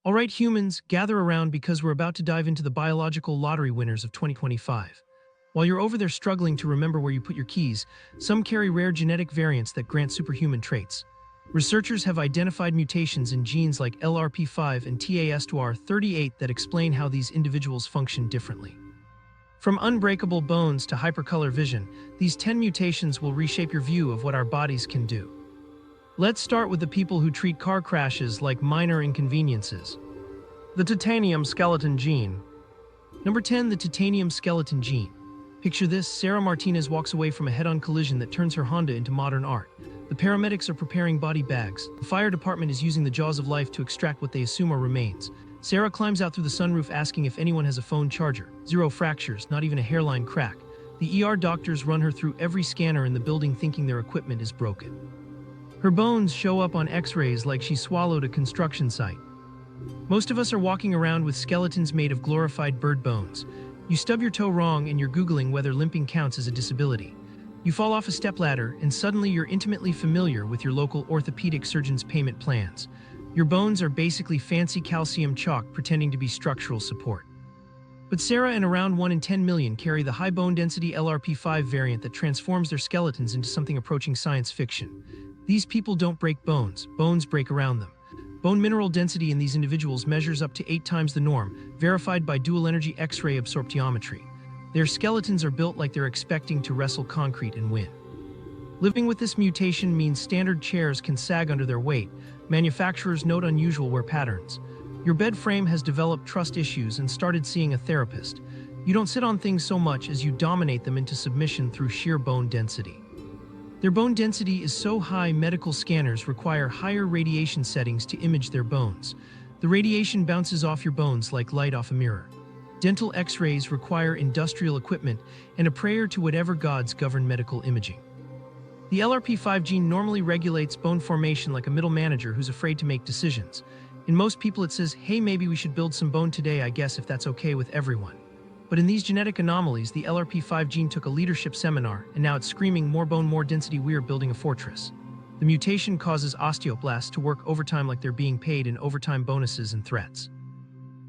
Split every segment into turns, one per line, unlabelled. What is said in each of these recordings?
All right, humans, gather around because we're about to dive into the biological lottery winners of 2025. While you're over there struggling to remember where you put your keys, some carry rare genetic variants that grant superhuman traits. Researchers have identified mutations in genes like LRP5 and TAS2R38 that explain how these individuals function differently. From unbreakable bones to hypercolor vision, these 10 mutations will reshape your view of what our bodies can do. Let's start with the people who treat car crashes like minor inconveniences. The titanium skeleton gene. Number 10, the titanium skeleton gene. Picture this: Sarah Martinez walks away from a head-on collision that turns her Honda into modern art. The paramedics are preparing body bags. The fire department is using the jaws of life to extract what they assume are remains. Sarah climbs out through the sunroof asking if anyone has a phone charger. Zero fractures, not even a hairline crack. The ER doctors run her through every scanner in the building thinking their equipment is broken. Her bones show up on x-rays like she swallowed a construction site. Most of us are walking around with skeletons made of glorified bird bones. You stub your toe wrong and you're Googling whether limping counts as a disability. You fall off a stepladder and suddenly you're intimately familiar with your local orthopedic surgeon's payment plans. Your bones are basically fancy calcium chalk pretending to be structural support. But Sarah and around 1 in 10 million carry the high bone density LRP5 variant that transforms their skeletons into something approaching science fiction. These people don't break bones, bones break around them. Bone mineral density in these individuals measures up to 8 times the norm, verified by dual-energy X-ray absorptiometry. Their skeletons are built like they're expecting to wrestle concrete and win. Living with this mutation means standard chairs can sag under their weight. Manufacturers note unusual wear patterns. Your bed frame has developed trust issues and started seeing a therapist. You don't sit on things so much as you dominate them into submission through sheer bone density. Their bone density is so high medical scanners require higher radiation settings to image their bones. The radiation bounces off your bones like light off a mirror. Dental x-rays require industrial equipment and a prayer to whatever gods govern medical imaging. The LRP5 gene normally regulates bone formation like a middle manager who's afraid to make decisions. In most people it says, hey, maybe we should build some bone today, I guess, if that's okay with everyone. But in these genetic anomalies, the LRP5 gene took a leadership seminar, and now it's screaming, more bone, more density, we're building a fortress. The mutation causes osteoblasts to work overtime like they're being paid in overtime bonuses and threats.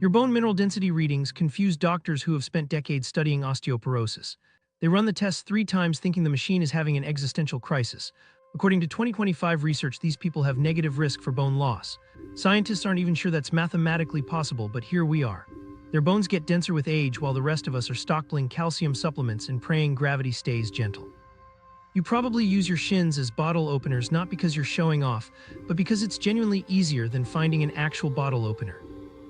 Your bone mineral density readings confuse doctors who have spent decades studying osteoporosis. They run the tests 3 times thinking the machine is having an existential crisis. According to 2025 research, these people have negative risk for bone loss. Scientists aren't even sure that's mathematically possible, but here we are. Their bones get denser with age while the rest of us are stockpiling calcium supplements and praying gravity stays gentle. You probably use your shins as bottle openers not because you're showing off, but because it's genuinely easier than finding an actual bottle opener.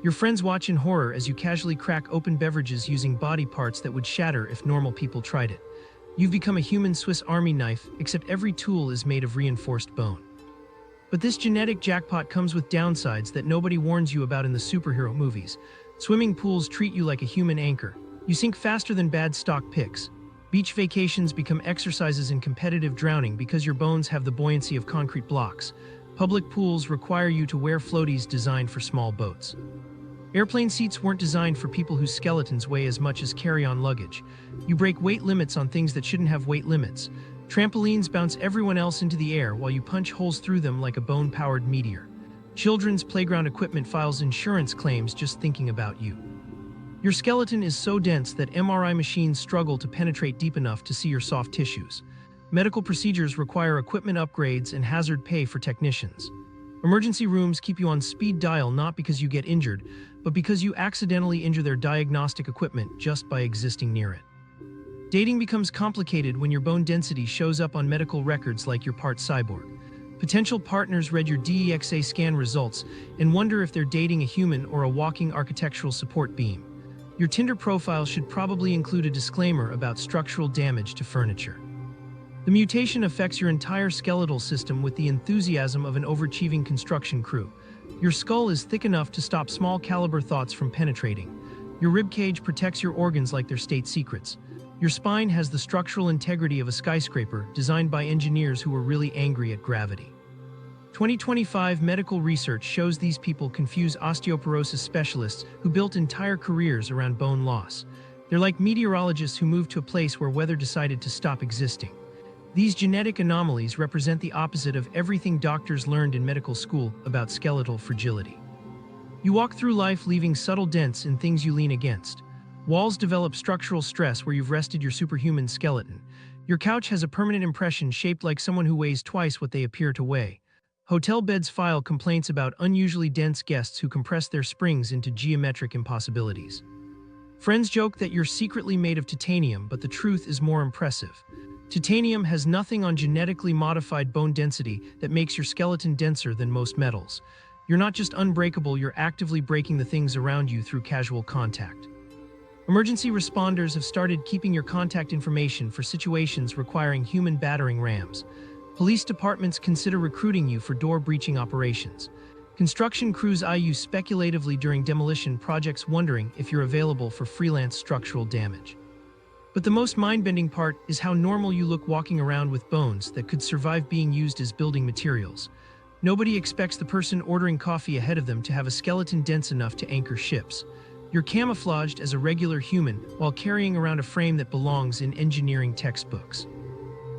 Your friends watch in horror as you casually crack open beverages using body parts that would shatter if normal people tried it. You've become a human Swiss Army knife, except every tool is made of reinforced bone. But this genetic jackpot comes with downsides that nobody warns you about in the superhero movies. Swimming pools treat you like a human anchor. You sink faster than bad stock picks. Beach vacations become exercises in competitive drowning because your bones have the buoyancy of concrete blocks. Public pools require you to wear floaties designed for small boats. Airplane seats weren't designed for people whose skeletons weigh as much as carry-on luggage. You break weight limits on things that shouldn't have weight limits. Trampolines bounce everyone else into the air while you punch holes through them like a bone-powered meteor. Children's playground equipment files insurance claims just thinking about you. Your skeleton is so dense that MRI machines struggle to penetrate deep enough to see your soft tissues. Medical procedures require equipment upgrades and hazard pay for technicians. Emergency rooms keep you on speed dial not because you get injured, but because you accidentally injure their diagnostic equipment just by existing near it. Dating becomes complicated when your bone density shows up on medical records like you're part cyborg. Potential partners read your DEXA scan results and wonder if they're dating a human or a walking architectural support beam. Your Tinder profile should probably include a disclaimer about structural damage to furniture. The mutation affects your entire skeletal system with the enthusiasm of an overachieving construction crew. Your skull is thick enough to stop small caliber thoughts from penetrating. Your ribcage protects your organs like they're state secrets. Your spine has the structural integrity of a skyscraper designed by engineers who were really angry at gravity. 2025 medical research shows these people confuse osteoporosis specialists who built entire careers around bone loss. They're like meteorologists who moved to a place where weather decided to stop existing. These genetic anomalies represent the opposite of everything doctors learned in medical school about skeletal fragility. You walk through life leaving subtle dents in things you lean against. Walls develop structural stress where you've rested your superhuman skeleton. Your couch has a permanent impression shaped like someone who weighs twice what they appear to weigh. Hotel beds file complaints about unusually dense guests who compress their springs into geometric impossibilities. Friends joke that you're secretly made of titanium, but the truth is more impressive. Titanium has nothing on genetically modified bone density that makes your skeleton denser than most metals. You're not just unbreakable, you're actively breaking the things around you through casual contact. Emergency responders have started keeping your contact information for situations requiring human battering rams. Police departments consider recruiting you for door-breaching operations. Construction crews eye you speculatively during demolition projects, wondering if you're available for freelance structural damage. But the most mind-bending part is how normal you look walking around with bones that could survive being used as building materials. Nobody expects the person ordering coffee ahead of them to have a skeleton dense enough to anchor ships. You're camouflaged as a regular human while carrying around a frame that belongs in engineering textbooks.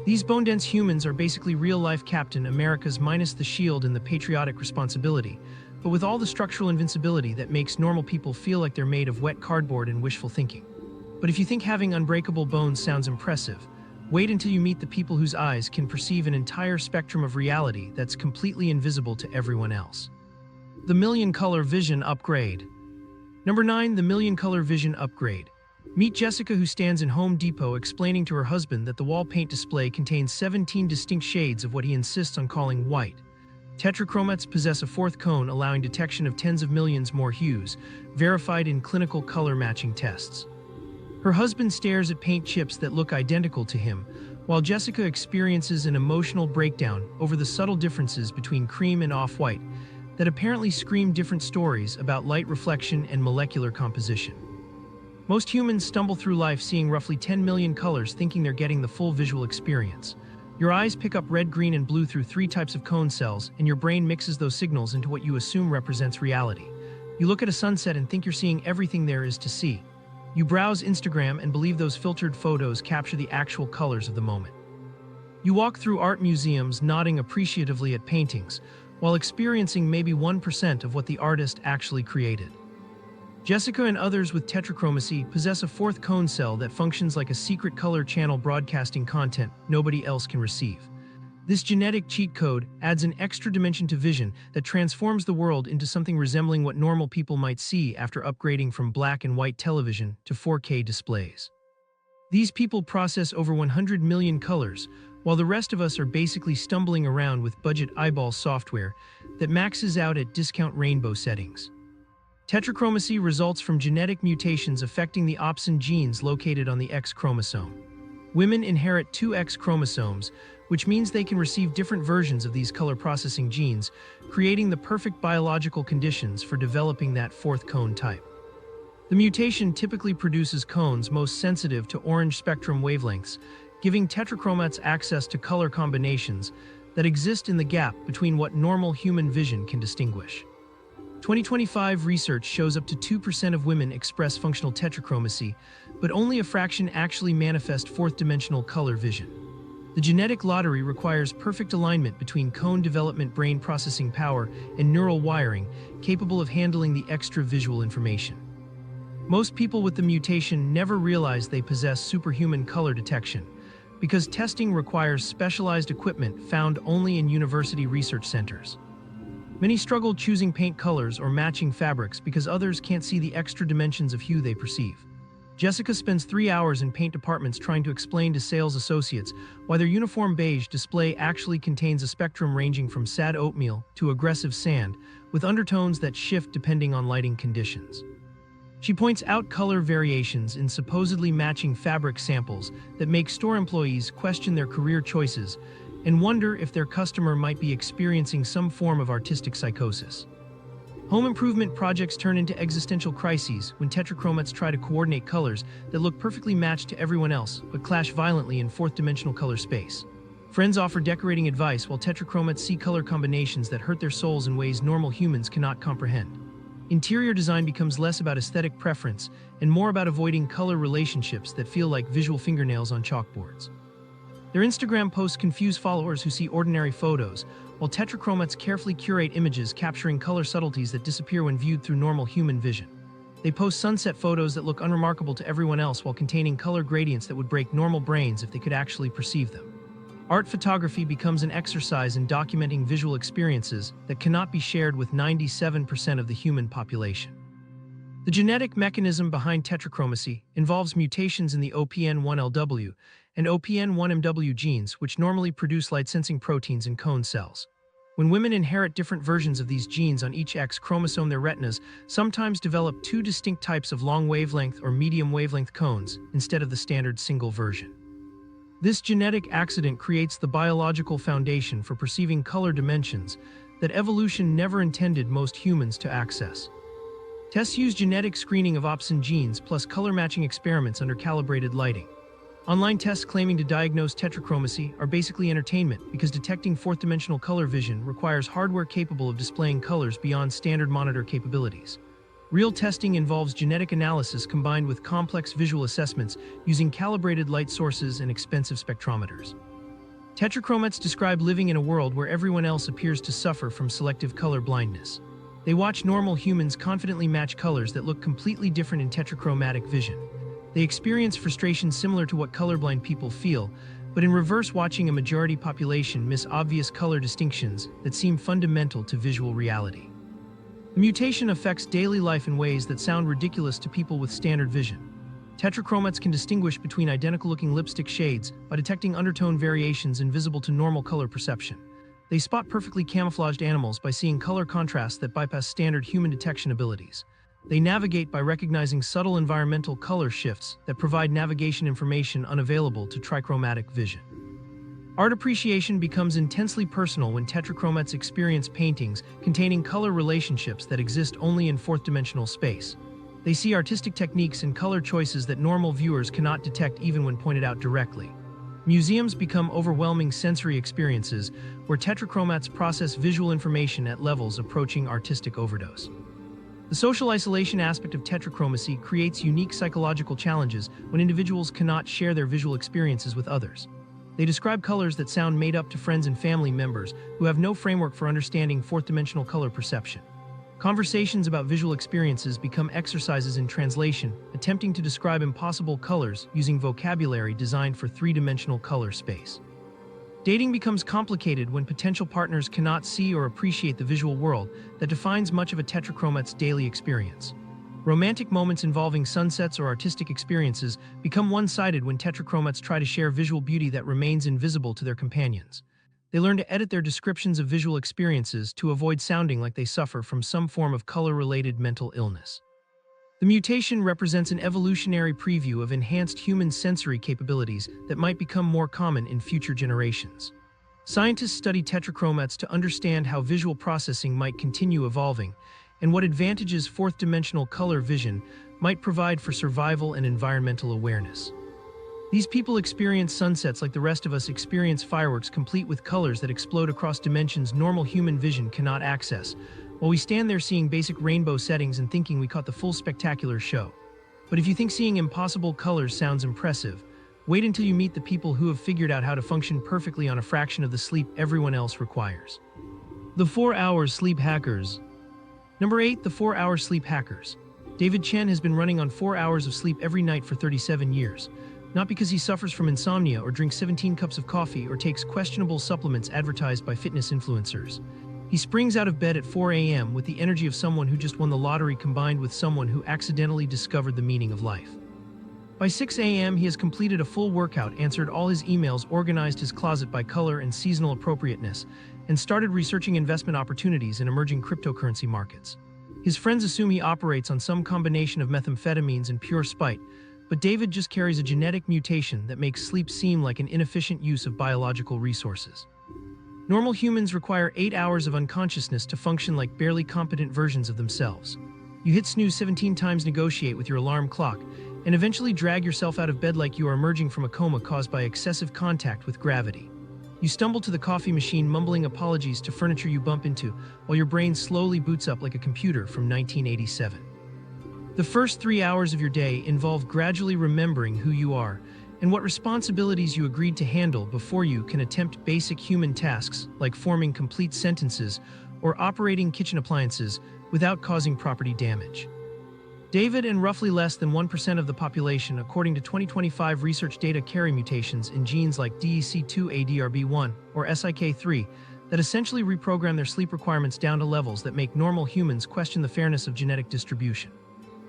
These bone-dense humans are basically real-life Captain America's minus the shield and the patriotic responsibility, but with all the structural invincibility that makes normal people feel like they're made of wet cardboard and wishful thinking. But if you think having unbreakable bones sounds impressive, wait until you meet the people whose eyes can perceive an entire spectrum of reality that's completely invisible to everyone else. The Million-Color Vision Upgrade. Number 9. The Million-Color Vision Upgrade. Meet Jessica, who stands in Home Depot explaining to her husband that the wall paint display contains 17 distinct shades of what he insists on calling white. Tetrachromacy possess a fourth cone, allowing detection of tens of millions more hues, verified in clinical color matching tests. Her husband stares at paint chips that look identical to him, while Jessica experiences an emotional breakdown over the subtle differences between cream and off-white that apparently scream different stories about light reflection and molecular composition. Most humans stumble through life seeing roughly 10 million colors, thinking they're getting the full visual experience. Your eyes pick up red, green, and blue through 3 types of cone cells, and your brain mixes those signals into what you assume represents reality. You look at a sunset and think you're seeing everything there is to see. You browse Instagram and believe those filtered photos capture the actual colors of the moment. You walk through art museums nodding appreciatively at paintings, while experiencing maybe 1% of what the artist actually created. Jessica and others with tetrachromacy possess a fourth cone cell that functions like a secret color channel, broadcasting content nobody else can receive. This genetic cheat code adds an extra dimension to vision that transforms the world into something resembling what normal people might see after upgrading from black and white television to 4K displays. These people process over 100 million colors, while the rest of us are basically stumbling around with budget eyeball software that maxes out at discount rainbow settings. Tetrachromacy results from genetic mutations affecting the opsin genes located on the X chromosome. Women inherit 2 X chromosomes, which means they can receive different versions of these color-processing genes, creating the perfect biological conditions for developing that fourth cone type. The mutation typically produces cones most sensitive to orange spectrum wavelengths, giving tetrachromates access to color combinations that exist in the gap between what normal human vision can distinguish. 2025 research shows up to 2% of women express functional tetrachromacy, but only a fraction actually manifest fourth-dimensional color vision. The genetic lottery requires perfect alignment between cone development, brain processing power, and neural wiring capable of handling the extra visual information. Most people with the mutation never realize they possess superhuman color detection, because testing requires specialized equipment found only in university research centers. Many struggle choosing paint colors or matching fabrics because others can't see the extra dimensions of hue they perceive. Jessica spends 3 hours in paint departments trying to explain to sales associates why their uniform beige display actually contains a spectrum ranging from sad oatmeal to aggressive sand, with undertones that shift depending on lighting conditions. She points out color variations in supposedly matching fabric samples that make store employees question their career choices and wonder if their customer might be experiencing some form of artistic psychosis. Home improvement projects turn into existential crises when tetrachromates try to coordinate colors that look perfectly matched to everyone else but clash violently in fourth-dimensional color space. Friends offer decorating advice while tetrachromates see color combinations that hurt their souls in ways normal humans cannot comprehend. Interior design becomes less about aesthetic preference and more about avoiding color relationships that feel like visual fingernails on chalkboards. Their Instagram posts confuse followers who see ordinary photos, while tetrachromats carefully curate images capturing color subtleties that disappear when viewed through normal human vision. They post sunset photos that look unremarkable to everyone else while containing color gradients that would break normal brains if they could actually perceive them. Art photography becomes an exercise in documenting visual experiences that cannot be shared with 97% of the human population. The genetic mechanism behind tetrachromacy involves mutations in the OPN1LW and OPN1MW genes, which normally produce light-sensing proteins in cone cells. When women inherit different versions of these genes on each X chromosome, their retinas sometimes develop two distinct types of long wavelength or medium wavelength cones instead of the standard single version. This genetic accident creates the biological foundation for perceiving color dimensions that evolution never intended most humans to access. Tests use genetic screening of opsin genes plus color-matching experiments under calibrated lighting. Online tests claiming to diagnose tetrachromacy are basically entertainment because detecting fourth-dimensional color vision requires hardware capable of displaying colors beyond standard monitor capabilities. Real testing involves genetic analysis combined with complex visual assessments using calibrated light sources and expensive spectrometers. Tetrachromats describe living in a world where everyone else appears to suffer from selective color blindness. They watch normal humans confidently match colors that look completely different in tetrachromatic vision. They experience frustration similar to what colorblind people feel, but in reverse, watching a majority population miss obvious color distinctions that seem fundamental to visual reality. The mutation affects daily life in ways that sound ridiculous to people with standard vision. Tetrachromats can distinguish between identical-looking lipstick shades by detecting undertone variations invisible to normal color perception. They spot perfectly camouflaged animals by seeing color contrasts that bypass standard human detection abilities. They navigate by recognizing subtle environmental color shifts that provide navigation information unavailable to trichromatic vision. Art appreciation becomes intensely personal when tetrachromats experience paintings containing color relationships that exist only in fourth-dimensional space. They see artistic techniques and color choices that normal viewers cannot detect even when pointed out directly. Museums become overwhelming sensory experiences where tetrachromats process visual information at levels approaching artistic overdose. The social isolation aspect of tetrachromacy creates unique psychological challenges when individuals cannot share their visual experiences with others. They describe colors that sound made up to friends and family members who have no framework for understanding fourth-dimensional color perception. Conversations about visual experiences become exercises in translation, attempting to describe impossible colors using vocabulary designed for three-dimensional color space. Dating becomes complicated when potential partners cannot see or appreciate the visual world that defines much of a tetrachromat's daily experience. Romantic moments involving sunsets or artistic experiences become one-sided when tetrachromats try to share visual beauty that remains invisible to their companions. They learn to edit their descriptions of visual experiences to avoid sounding like they suffer from some form of color-related mental illness. The mutation represents an evolutionary preview of enhanced human sensory capabilities that might become more common in future generations. Scientists study tetrachromats to understand how visual processing might continue evolving and what advantages fourth-dimensional color vision might provide for survival and environmental awareness. These people experience sunsets like the rest of us experience fireworks, complete with colors that explode across dimensions normal human vision cannot access, while we stand there seeing basic rainbow settings and thinking we caught the full spectacular show. But if you think seeing impossible colors sounds impressive, wait until you meet the people who have figured out how to function perfectly on a fraction of the sleep everyone else requires. The 4-hour sleep hackers. Number 8. The 4-hour sleep hackers. David Chen has been running on 4 hours of sleep every night for 37 years. Not because he suffers from insomnia or drinks 17 cups of coffee or takes questionable supplements advertised by fitness influencers. He springs out of bed at 4 a.m. with the energy of someone who just won the lottery combined with someone who accidentally discovered the meaning of life. By 6 a.m. he has completed a full workout, answered all his emails, organized his closet by color and seasonal appropriateness, and started researching investment opportunities in emerging cryptocurrency markets. His friends assume he operates on some combination of methamphetamines and pure spite, but David just carries a genetic mutation that makes sleep seem like an inefficient use of biological resources. Normal humans require 8 hours of unconsciousness to function like barely competent versions of themselves. You hit snooze 17 times, negotiate with your alarm clock, and eventually drag yourself out of bed like you are emerging from a coma caused by excessive contact with gravity. You stumble to the coffee machine mumbling apologies to furniture you bump into, while your brain slowly boots up like a computer from 1987. The first 3 hours of your day involve gradually remembering who you are and what responsibilities you agreed to handle before you can attempt basic human tasks like forming complete sentences or operating kitchen appliances without causing property damage. David and roughly less than 1% of the population, according to 2025 research data, carry mutations in genes like DEC2-ADRB1 or SIK3 that essentially reprogram their sleep requirements down to levels that make normal humans question the fairness of genetic distribution.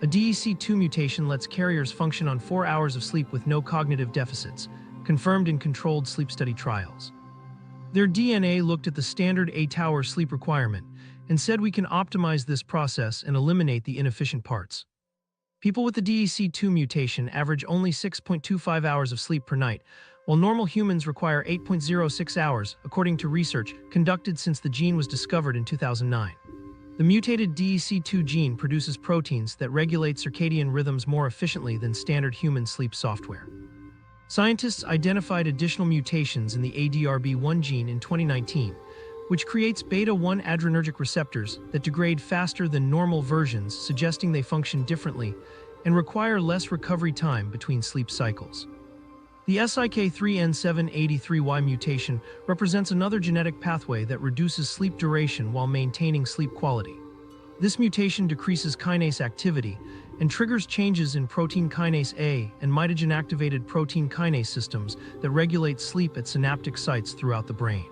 A DEC2 mutation lets carriers function on 4 hours of sleep with no cognitive deficits, confirmed in controlled sleep study trials. Their DNA looked at the standard 8-hour sleep requirement and said we can optimize this process and eliminate the inefficient parts. People with the DEC2 mutation average only 6.25 hours of sleep per night, while normal humans require 8.06 hours, according to research conducted since the gene was discovered in 2009. The mutated DEC2 gene produces proteins that regulate circadian rhythms more efficiently than standard human sleep software. Scientists identified additional mutations in the ADRB1 gene in 2019, which creates beta-1 adrenergic receptors that degrade faster than normal versions, suggesting they function differently and require less recovery time between sleep cycles. The SIK3N783Y mutation represents another genetic pathway that reduces sleep duration while maintaining sleep quality. This mutation decreases kinase activity and triggers changes in protein kinase A and mitogen-activated protein kinase systems that regulate sleep at synaptic sites throughout the brain.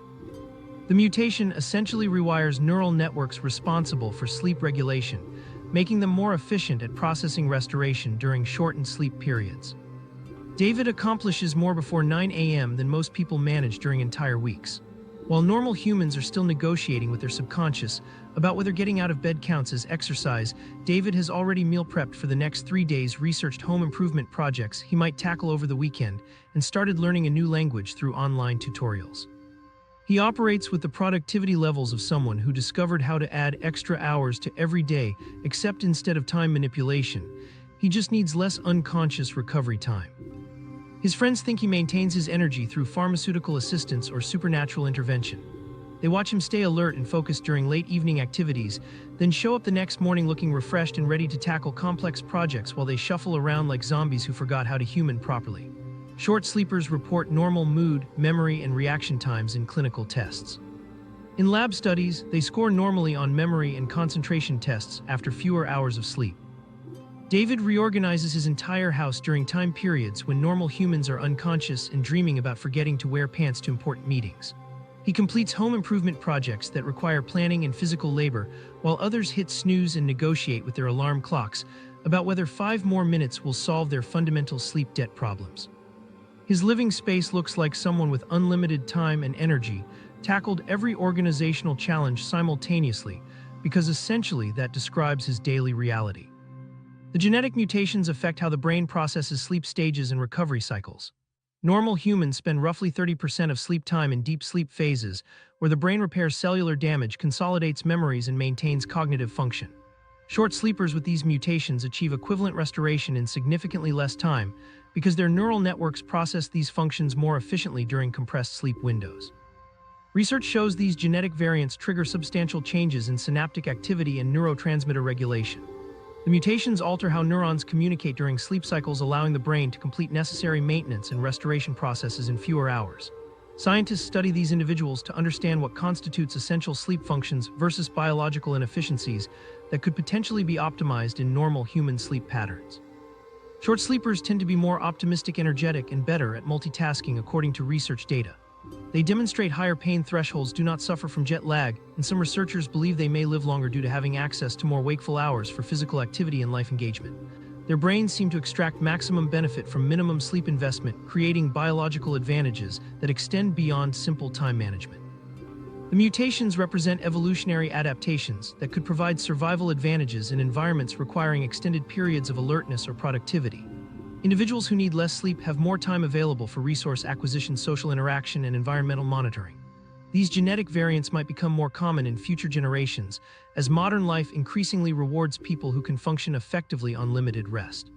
The mutation essentially rewires neural networks responsible for sleep regulation, making them more efficient at processing restoration during shortened sleep periods. David accomplishes more before 9 a.m. than most people manage during entire weeks. While normal humans are still negotiating with their subconscious about whether getting out of bed counts as exercise, David has already meal prepped for the next 3 days, researched home improvement projects he might tackle over the weekend, and started learning a new language through online tutorials. He operates with the productivity levels of someone who discovered how to add extra hours to every day, except instead of time manipulation, he just needs less unconscious recovery time. His friends think he maintains his energy through pharmaceutical assistance or supernatural intervention. They watch him stay alert and focused during late evening activities, then show up the next morning looking refreshed and ready to tackle complex projects while they shuffle around like zombies who forgot how to human properly. Short sleepers report normal mood, memory, and reaction times in clinical tests. In lab studies, they score normally on memory and concentration tests after fewer hours of sleep. David reorganizes his entire house during time periods when normal humans are unconscious and dreaming about forgetting to wear pants to important meetings. He completes home improvement projects that require planning and physical labor, while others hit snooze and negotiate with their alarm clocks about whether 5 more minutes will solve their fundamental sleep debt problems. His living space looks like someone with unlimited time and energy tackled every organizational challenge simultaneously, because essentially that describes his daily reality. The genetic mutations affect how the brain processes sleep stages and recovery cycles. Normal humans spend roughly 30% of sleep time in deep sleep phases, where the brain repairs cellular damage, consolidates memories, and maintains cognitive function. Short sleepers with these mutations achieve equivalent restoration in significantly less time because their neural networks process these functions more efficiently during compressed sleep windows. Research shows these genetic variants trigger substantial changes in synaptic activity and neurotransmitter regulation. The mutations alter how neurons communicate during sleep cycles, allowing the brain to complete necessary maintenance and restoration processes in fewer hours. Scientists study these individuals to understand what constitutes essential sleep functions versus biological inefficiencies that could potentially be optimized in normal human sleep patterns. Short sleepers tend to be more optimistic, energetic, and better at multitasking, according to research data. They demonstrate higher pain thresholds, do not suffer from jet lag, and some researchers believe they may live longer due to having access to more wakeful hours for physical activity and life engagement. Their brains seem to extract maximum benefit from minimum sleep investment, creating biological advantages that extend beyond simple time management. The mutations represent evolutionary adaptations that could provide survival advantages in environments requiring extended periods of alertness or productivity. Individuals who need less sleep have more time available for resource acquisition, social interaction, and environmental monitoring. These genetic variants might become more common in future generations, as modern life increasingly rewards people who can function effectively on limited rest.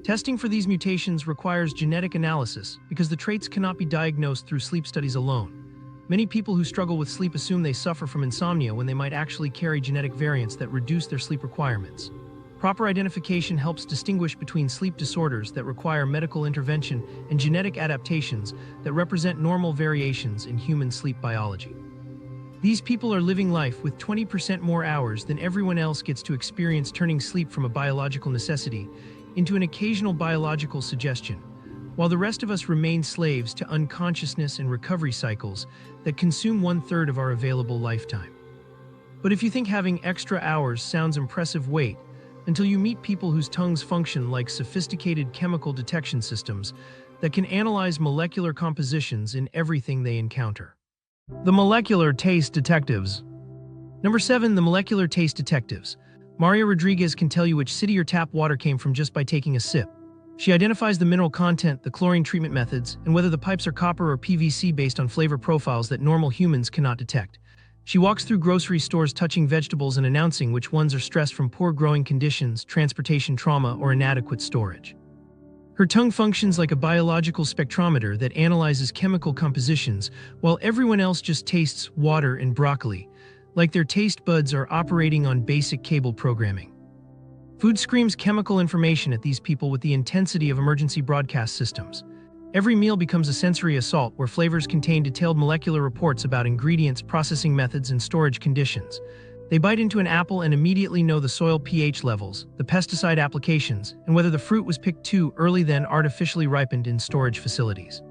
Testing for these mutations requires genetic analysis because the traits cannot be diagnosed through sleep studies alone. Many people who struggle with sleep assume they suffer from insomnia when they might actually carry genetic variants that reduce their sleep requirements. Proper identification helps distinguish between sleep disorders that require medical intervention and genetic adaptations that represent normal variations in human sleep biology. These people are living life with 20% more hours than everyone else gets to experience, turning sleep from a biological necessity into an occasional biological suggestion, while the rest of us remain slaves to unconsciousness and recovery cycles that consume 1/3 of our available lifetime. But if you think having extra hours sounds impressive, wait until you meet people whose tongues function like sophisticated chemical detection systems that can analyze molecular compositions in everything they encounter. The molecular taste detectives. Number 7, the molecular taste detectives. Maria Rodriguez can tell you which city your tap water came from just by taking a sip. She identifies the mineral content, the chlorine treatment methods, and whether the pipes are copper or PVC based on flavor profiles that normal humans cannot detect. She walks through grocery stores touching vegetables and announcing which ones are stressed from poor growing conditions, transportation trauma, or inadequate storage. Her tongue functions like a biological spectrometer that analyzes chemical compositions, while everyone else just tastes water and broccoli, like their taste buds are operating on basic cable programming. Food screams chemical information at these people with the intensity of emergency broadcast systems. Every meal becomes a sensory assault where flavors contain detailed molecular reports about ingredients, processing methods, and storage conditions. They bite into an apple and immediately know the soil pH levels, the pesticide applications, and whether the fruit was picked too early then artificially ripened in storage facilities.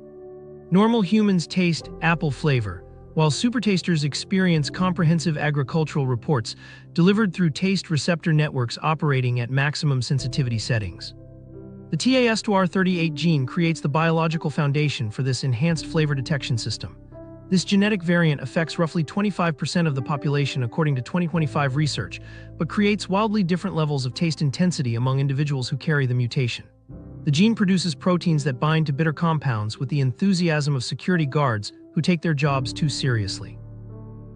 Normal humans taste apple flavor, while supertasters experience comprehensive agricultural reports delivered through taste receptor networks operating at maximum sensitivity settings. The TAS2R38 gene creates the biological foundation for this enhanced flavor detection system. This genetic variant affects roughly 25% of the population according to 2025 research, but creates wildly different levels of taste intensity among individuals who carry the mutation. The gene produces proteins that bind to bitter compounds with the enthusiasm of security guards who take their jobs too seriously.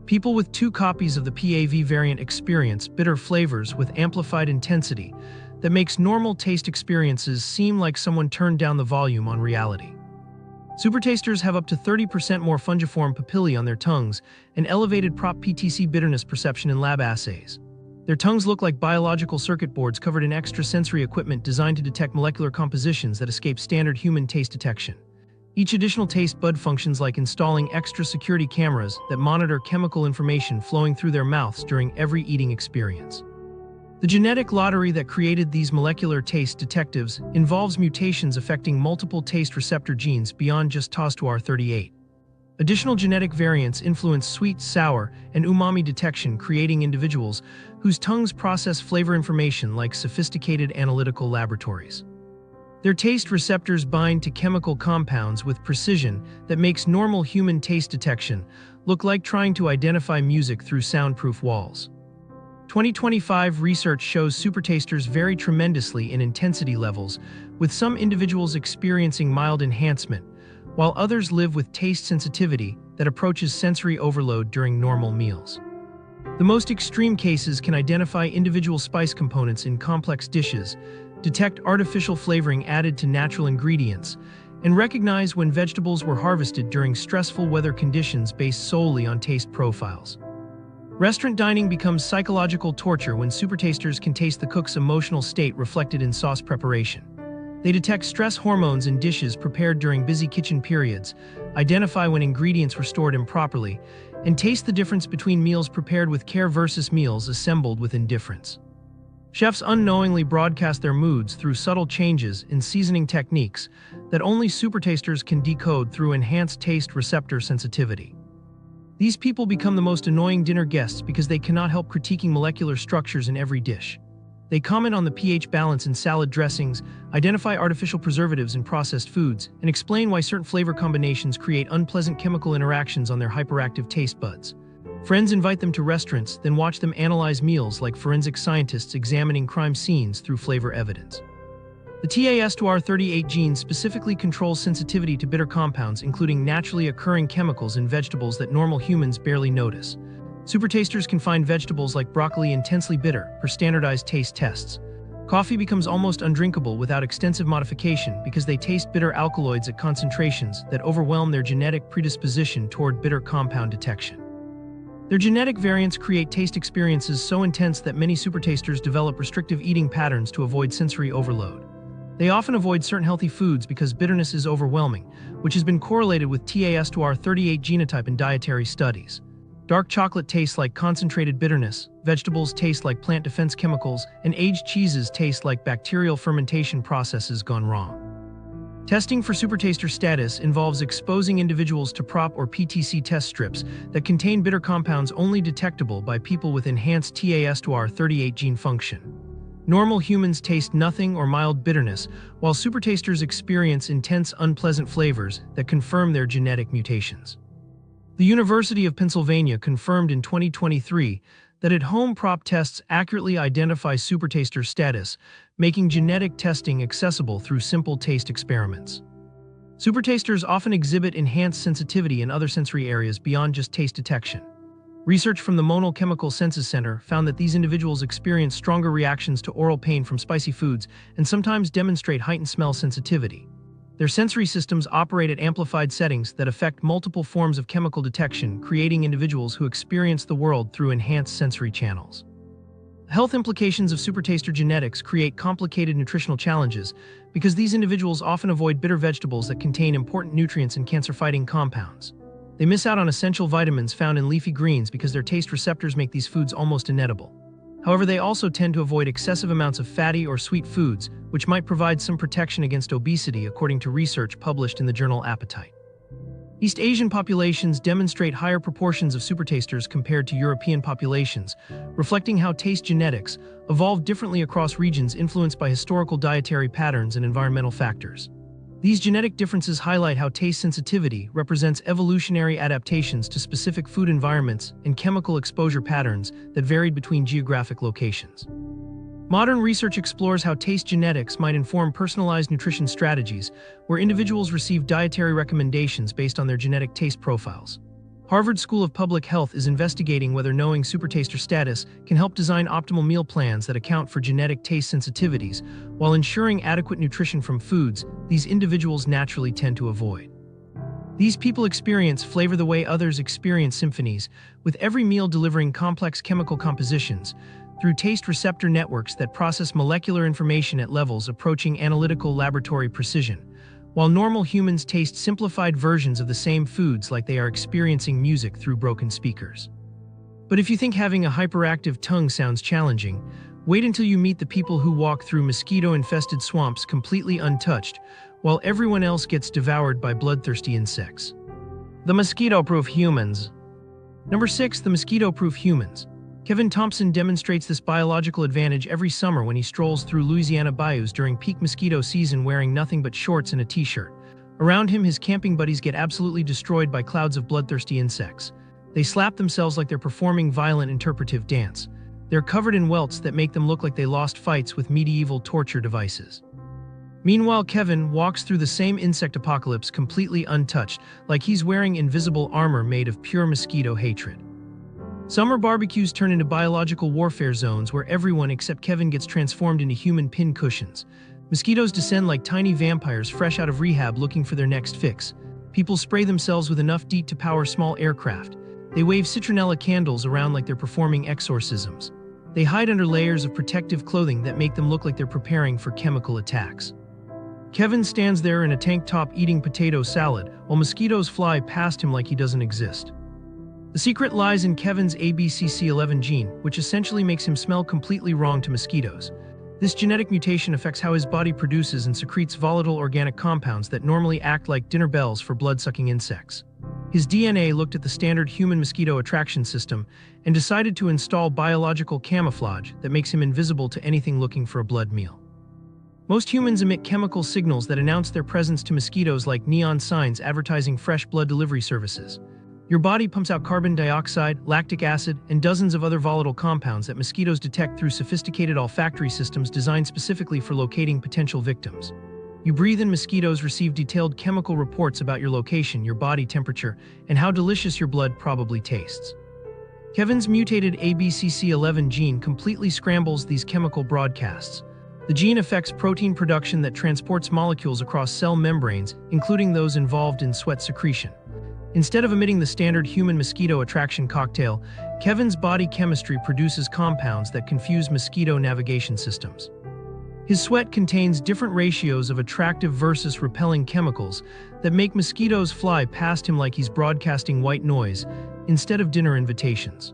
People with 2 copies of the PAV variant experience bitter flavors with amplified intensity that makes normal taste experiences seem like someone turned down the volume on reality. Supertasters have up to 30% more fungiform papillae on their tongues and elevated PTC bitterness perception in lab assays. Their tongues look like biological circuit boards covered in extrasensory equipment designed to detect molecular compositions that escape standard human taste detection. Each additional taste bud functions like installing extra security cameras that monitor chemical information flowing through their mouths during every eating experience. The genetic lottery that created these molecular taste detectives involves mutations affecting multiple taste receptor genes beyond just TAS2R38. Additional genetic variants influence sweet, sour, and umami detection, creating individuals whose tongues process flavor information like sophisticated analytical laboratories. Their taste receptors bind to chemical compounds with precision that makes normal human taste detection look like trying to identify music through soundproof walls. 2025 research shows supertasters vary tremendously in intensity levels, with some individuals experiencing mild enhancement, while others live with taste sensitivity that approaches sensory overload during normal meals. The most extreme cases can identify individual spice components in complex dishes, detect artificial flavoring added to natural ingredients, and recognize when vegetables were harvested during stressful weather conditions based solely on taste profiles. Restaurant dining becomes psychological torture when supertasters can taste the cook's emotional state reflected in sauce preparation. They detect stress hormones in dishes prepared during busy kitchen periods, identify when ingredients were stored improperly, and taste the difference between meals prepared with care versus meals assembled with indifference. Chefs unknowingly broadcast their moods through subtle changes in seasoning techniques that only supertasters can decode through enhanced taste receptor sensitivity. These people become the most annoying dinner guests because they cannot help critiquing molecular structures in every dish. They comment on the pH balance in salad dressings, identify artificial preservatives in processed foods, and explain why certain flavor combinations create unpleasant chemical interactions on their hyperactive taste buds. Friends invite them to restaurants, then watch them analyze meals like forensic scientists examining crime scenes through flavor evidence. The TAS2R38 gene specifically controls sensitivity to bitter compounds, including naturally occurring chemicals in vegetables that normal humans barely notice. Supertasters can find vegetables like broccoli intensely bitter per standardized taste tests. Coffee becomes almost undrinkable without extensive modification because they taste bitter alkaloids at concentrations that overwhelm their genetic predisposition toward bitter compound detection. Their genetic variants create taste experiences so intense that many supertasters develop restrictive eating patterns to avoid sensory overload. They often avoid certain healthy foods because bitterness is overwhelming, which has been correlated with TAS-38 genotype in dietary studies. Dark chocolate tastes like concentrated bitterness, vegetables taste like plant defense chemicals, and aged cheeses taste like bacterial fermentation processes gone wrong. Testing for supertaster status involves exposing individuals to PROP or PTC test strips that contain bitter compounds only detectable by people with enhanced TAS-38 gene function. Normal humans taste nothing or mild bitterness, while supertasters experience intense, unpleasant flavors that confirm their genetic mutations. The University of Pennsylvania confirmed in 2023 that at-home PROP tests accurately identify supertaster status, making genetic testing accessible through simple taste experiments. Supertasters often exhibit enhanced sensitivity in other sensory areas beyond just taste detection. Research from the Monal Chemical Senses Center found that these individuals experience stronger reactions to oral pain from spicy foods and sometimes demonstrate heightened smell sensitivity. Their sensory systems operate at amplified settings that affect multiple forms of chemical detection, creating individuals who experience the world through enhanced sensory channels. Health implications of supertaster genetics create complicated nutritional challenges because these individuals often avoid bitter vegetables that contain important nutrients and cancer-fighting compounds. They miss out on essential vitamins found in leafy greens because their taste receptors make these foods almost inedible. However, they also tend to avoid excessive amounts of fatty or sweet foods, which might provide some protection against obesity according to research published in the journal Appetite. East Asian populations demonstrate higher proportions of supertasters compared to European populations, reflecting how taste genetics evolved differently across regions influenced by historical dietary patterns and environmental factors. These genetic differences highlight how taste sensitivity represents evolutionary adaptations to specific food environments and chemical exposure patterns that varied between geographic locations. Modern research explores how taste genetics might inform personalized nutrition strategies, where individuals receive dietary recommendations based on their genetic taste profiles. Harvard School of Public Health is investigating whether knowing supertaster status can help design optimal meal plans that account for genetic taste sensitivities, while ensuring adequate nutrition from foods these individuals naturally tend to avoid. These people experience flavor the way others experience symphonies, with every meal delivering complex chemical compositions through taste receptor networks that process molecular information at levels approaching analytical laboratory precision, while normal humans taste simplified versions of the same foods like they are experiencing music through broken speakers. But if you think having a hyperactive tongue sounds challenging, wait until you meet the people who walk through mosquito-infested swamps completely untouched, while everyone else gets devoured by bloodthirsty insects. The Mosquito-Proof Humans. Number 6. The Mosquito-Proof Humans. Kevin Thompson demonstrates this biological advantage every summer when he strolls through Louisiana bayous during peak mosquito season wearing nothing but shorts and a t-shirt. Around him, his camping buddies get absolutely destroyed by clouds of bloodthirsty insects. They slap themselves like they're performing violent interpretive dance. They're covered in welts that make them look like they lost fights with medieval torture devices. Meanwhile, Kevin walks through the same insect apocalypse completely untouched, like he's wearing invisible armor made of pure mosquito hatred. Summer barbecues turn into biological warfare zones where everyone except Kevin gets transformed into human pin cushions. Mosquitoes descend like tiny vampires fresh out of rehab looking for their next fix. People spray themselves with enough DEET to power small aircraft. They wave citronella candles around like they're performing exorcisms. They hide under layers of protective clothing that make them look like they're preparing for chemical attacks. Kevin stands there in a tank top eating potato salad while mosquitoes fly past him like he doesn't exist. The secret lies in Kevin's ABCC11 gene, which essentially makes him smell completely wrong to mosquitoes. This genetic mutation affects how his body produces and secretes volatile organic compounds that normally act like dinner bells for blood-sucking insects. His DNA looked at the standard human mosquito attraction system and decided to install biological camouflage that makes him invisible to anything looking for a blood meal. Most humans emit chemical signals that announce their presence to mosquitoes like neon signs advertising fresh blood delivery services. Your body pumps out carbon dioxide, lactic acid, and dozens of other volatile compounds that mosquitoes detect through sophisticated olfactory systems designed specifically for locating potential victims. You breathe in, mosquitoes receive detailed chemical reports about your location, your body temperature, and how delicious your blood probably tastes. Kevin's mutated ABCC11 gene completely scrambles these chemical broadcasts. The gene affects protein production that transports molecules across cell membranes, including those involved in sweat secretion. Instead of emitting the standard human mosquito attraction cocktail, Kevin's body chemistry produces compounds that confuse mosquito navigation systems. His sweat contains different ratios of attractive versus repelling chemicals that make mosquitoes fly past him like he's broadcasting white noise instead of dinner invitations.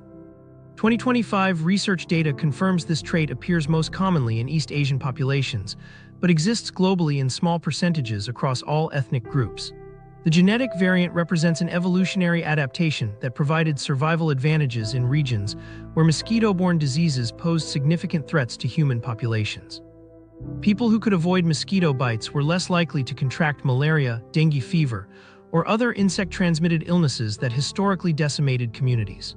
2025 research data confirms this trait appears most commonly in East Asian populations, but exists globally in small percentages across all ethnic groups. The genetic variant represents an evolutionary adaptation that provided survival advantages in regions where mosquito-borne diseases posed significant threats to human populations. People who could avoid mosquito bites were less likely to contract malaria, dengue fever, or other insect-transmitted illnesses that historically decimated communities.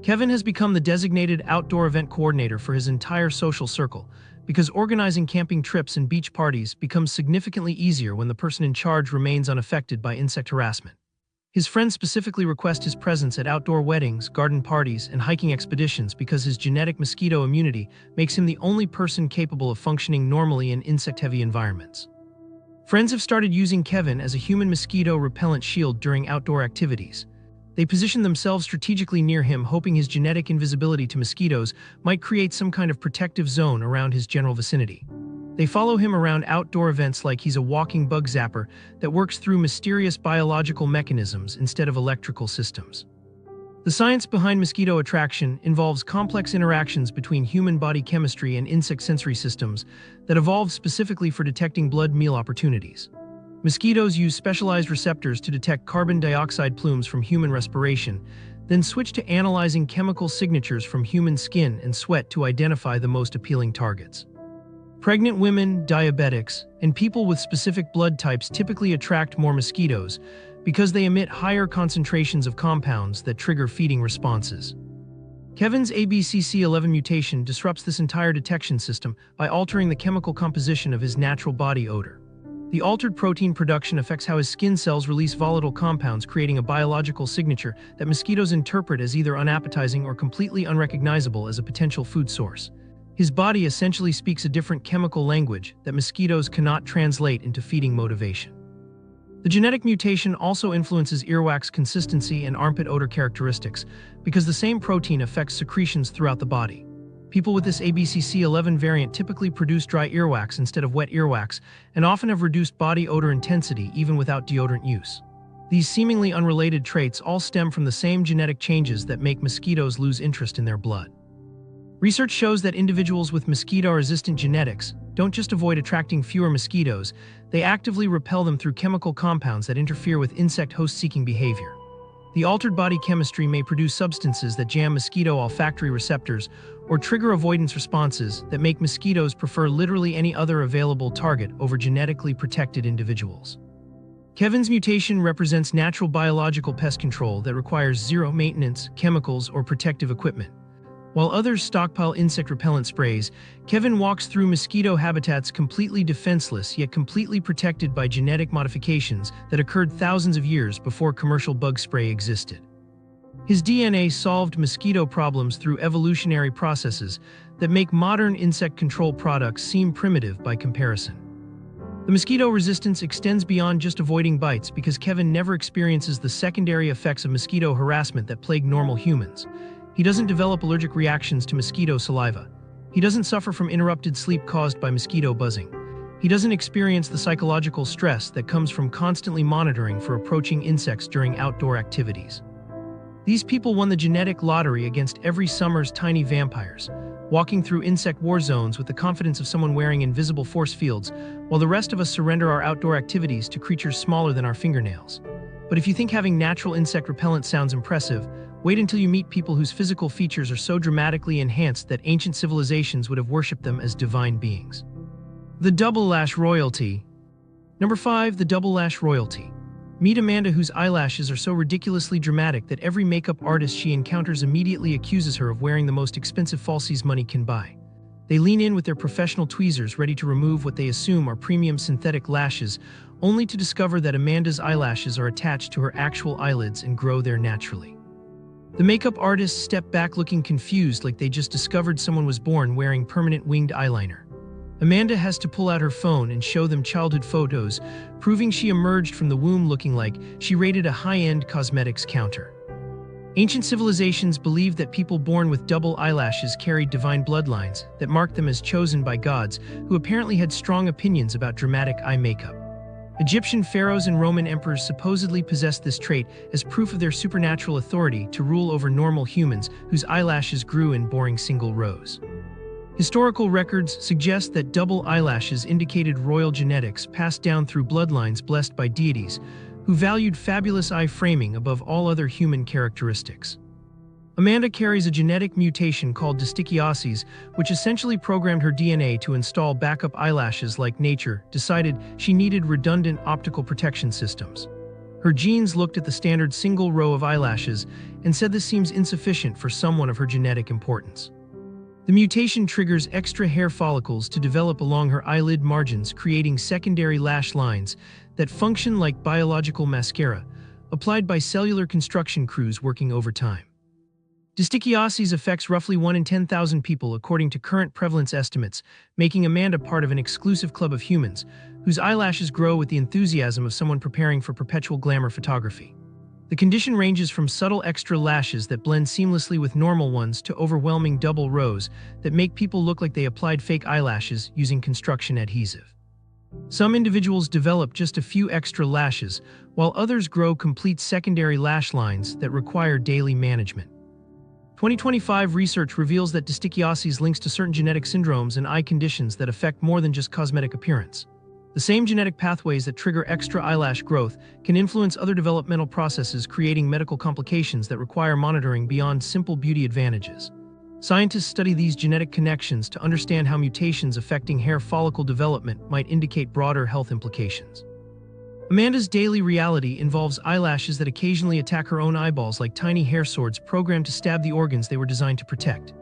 Kevin has become the designated outdoor event coordinator for his entire social circle, because organizing camping trips and beach parties becomes significantly easier when the person in charge remains unaffected by insect harassment. His friends specifically request his presence at outdoor weddings, garden parties, and hiking expeditions because his genetic mosquito immunity makes him the only person capable of functioning normally in insect-heavy environments. Friends have started using Kevin as a human mosquito repellent shield during outdoor activities. They position themselves strategically near him, hoping his genetic invisibility to mosquitoes might create some kind of protective zone around his general vicinity. They follow him around outdoor events like he's a walking bug zapper that works through mysterious biological mechanisms instead of electrical systems. The science behind mosquito attraction involves complex interactions between human body chemistry and insect sensory systems that evolved specifically for detecting blood meal opportunities. Mosquitoes use specialized receptors to detect carbon dioxide plumes from human respiration, then switch to analyzing chemical signatures from human skin and sweat to identify the most appealing targets. Pregnant women, diabetics, and people with specific blood types typically attract more mosquitoes because they emit higher concentrations of compounds that trigger feeding responses. Kevin's ABCC11 mutation disrupts this entire detection system by altering the chemical composition of his natural body odor. The altered protein production affects how his skin cells release volatile compounds, creating a biological signature that mosquitoes interpret as either unappetizing or completely unrecognizable as a potential food source. His body essentially speaks a different chemical language that mosquitoes cannot translate into feeding motivation. The genetic mutation also influences earwax consistency and armpit odor characteristics because the same protein affects secretions throughout the body. People with this ABCC11 variant typically produce dry earwax instead of wet earwax and often have reduced body odor intensity even without deodorant use. These seemingly unrelated traits all stem from the same genetic changes that make mosquitoes lose interest in their blood. Research shows that individuals with mosquito-resistant genetics don't just avoid attracting fewer mosquitoes, they actively repel them through chemical compounds that interfere with insect host-seeking behavior. The altered body chemistry may produce substances that jam mosquito olfactory receptors or trigger avoidance responses that make mosquitoes prefer literally any other available target over genetically protected individuals. Kevin's mutation represents natural biological pest control that requires zero maintenance, chemicals, or protective equipment. While others stockpile insect repellent sprays, Kevin walks through mosquito habitats completely defenseless yet completely protected by genetic modifications that occurred thousands of years before commercial bug spray existed. His DNA solved mosquito problems through evolutionary processes that make modern insect control products seem primitive by comparison. The mosquito resistance extends beyond just avoiding bites because Kevin never experiences the secondary effects of mosquito harassment that plague normal humans. He doesn't develop allergic reactions to mosquito saliva. He doesn't suffer from interrupted sleep caused by mosquito buzzing. He doesn't experience the psychological stress that comes from constantly monitoring for approaching insects during outdoor activities. These people won the genetic lottery against every summer's tiny vampires, walking through insect war zones with the confidence of someone wearing invisible force fields, while the rest of us surrender our outdoor activities to creatures smaller than our fingernails. But if you think having natural insect repellent sounds impressive, wait until you meet people whose physical features are so dramatically enhanced that ancient civilizations would have worshipped them as divine beings. The Double Lash Royalty. Number 5. The Double Lash Royalty. Meet Amanda, whose eyelashes are so ridiculously dramatic that every makeup artist she encounters immediately accuses her of wearing the most expensive falsies money can buy. They lean in with their professional tweezers, ready to remove what they assume are premium synthetic lashes, only to discover that Amanda's eyelashes are attached to her actual eyelids and grow there naturally. The makeup artists step back looking confused, like they just discovered someone was born wearing permanent winged eyeliner. Amanda has to pull out her phone and show them childhood photos, proving she emerged from the womb looking like she raided a high-end cosmetics counter. Ancient civilizations believed that people born with double eyelashes carried divine bloodlines that marked them as chosen by gods, who apparently had strong opinions about dramatic eye makeup. Egyptian pharaohs and Roman emperors supposedly possessed this trait as proof of their supernatural authority to rule over normal humans whose eyelashes grew in boring single rows. Historical records suggest that double eyelashes indicated royal genetics passed down through bloodlines blessed by deities, who valued fabulous eye framing above all other human characteristics. Amanda carries a genetic mutation called Distichiasis, which essentially programmed her DNA to install backup eyelashes like nature decided she needed redundant optical protection systems. Her genes looked at the standard single row of eyelashes and said this seems insufficient for someone of her genetic importance. The mutation triggers extra hair follicles to develop along her eyelid margins, creating secondary lash lines that function like biological mascara, applied by cellular construction crews working overtime. Distichiasis affects roughly 1 in 10,000 people according to current prevalence estimates, making Amanda part of an exclusive club of humans whose eyelashes grow with the enthusiasm of someone preparing for perpetual glamour photography. The condition ranges from subtle extra lashes that blend seamlessly with normal ones to overwhelming double rows that make people look like they applied fake eyelashes using construction adhesive. Some individuals develop just a few extra lashes, while others grow complete secondary lash lines that require daily management. 2025 research reveals that Distichiasis links to certain genetic syndromes and eye conditions that affect more than just cosmetic appearance. The same genetic pathways that trigger extra eyelash growth can influence other developmental processes, creating medical complications that require monitoring beyond simple beauty advantages. Scientists study these genetic connections to understand how mutations affecting hair follicle development might indicate broader health implications. Amanda's daily reality involves eyelashes that occasionally attack her own eyeballs like tiny hair swords programmed to stab the organs they were designed to protect.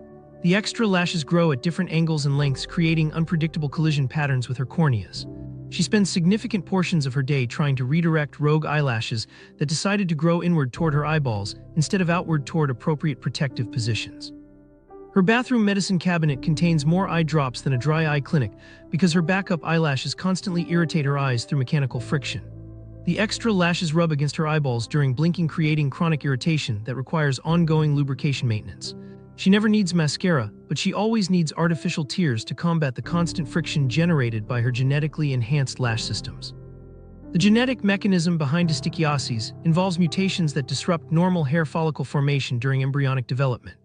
The extra lashes grow at different angles and lengths, creating unpredictable collision patterns with her corneas. She spends significant portions of her day trying to redirect rogue eyelashes that decided to grow inward toward her eyeballs instead of outward toward appropriate protective positions. Her bathroom medicine cabinet contains more eye drops than a dry eye clinic because her backup eyelashes constantly irritate her eyes through mechanical friction. The extra lashes rub against her eyeballs during blinking, creating chronic irritation that requires ongoing lubrication maintenance. She never needs mascara, but she always needs artificial tears to combat the constant friction generated by her genetically enhanced lash systems. The genetic mechanism behind Distichiasis involves mutations that disrupt normal hair follicle formation during embryonic development.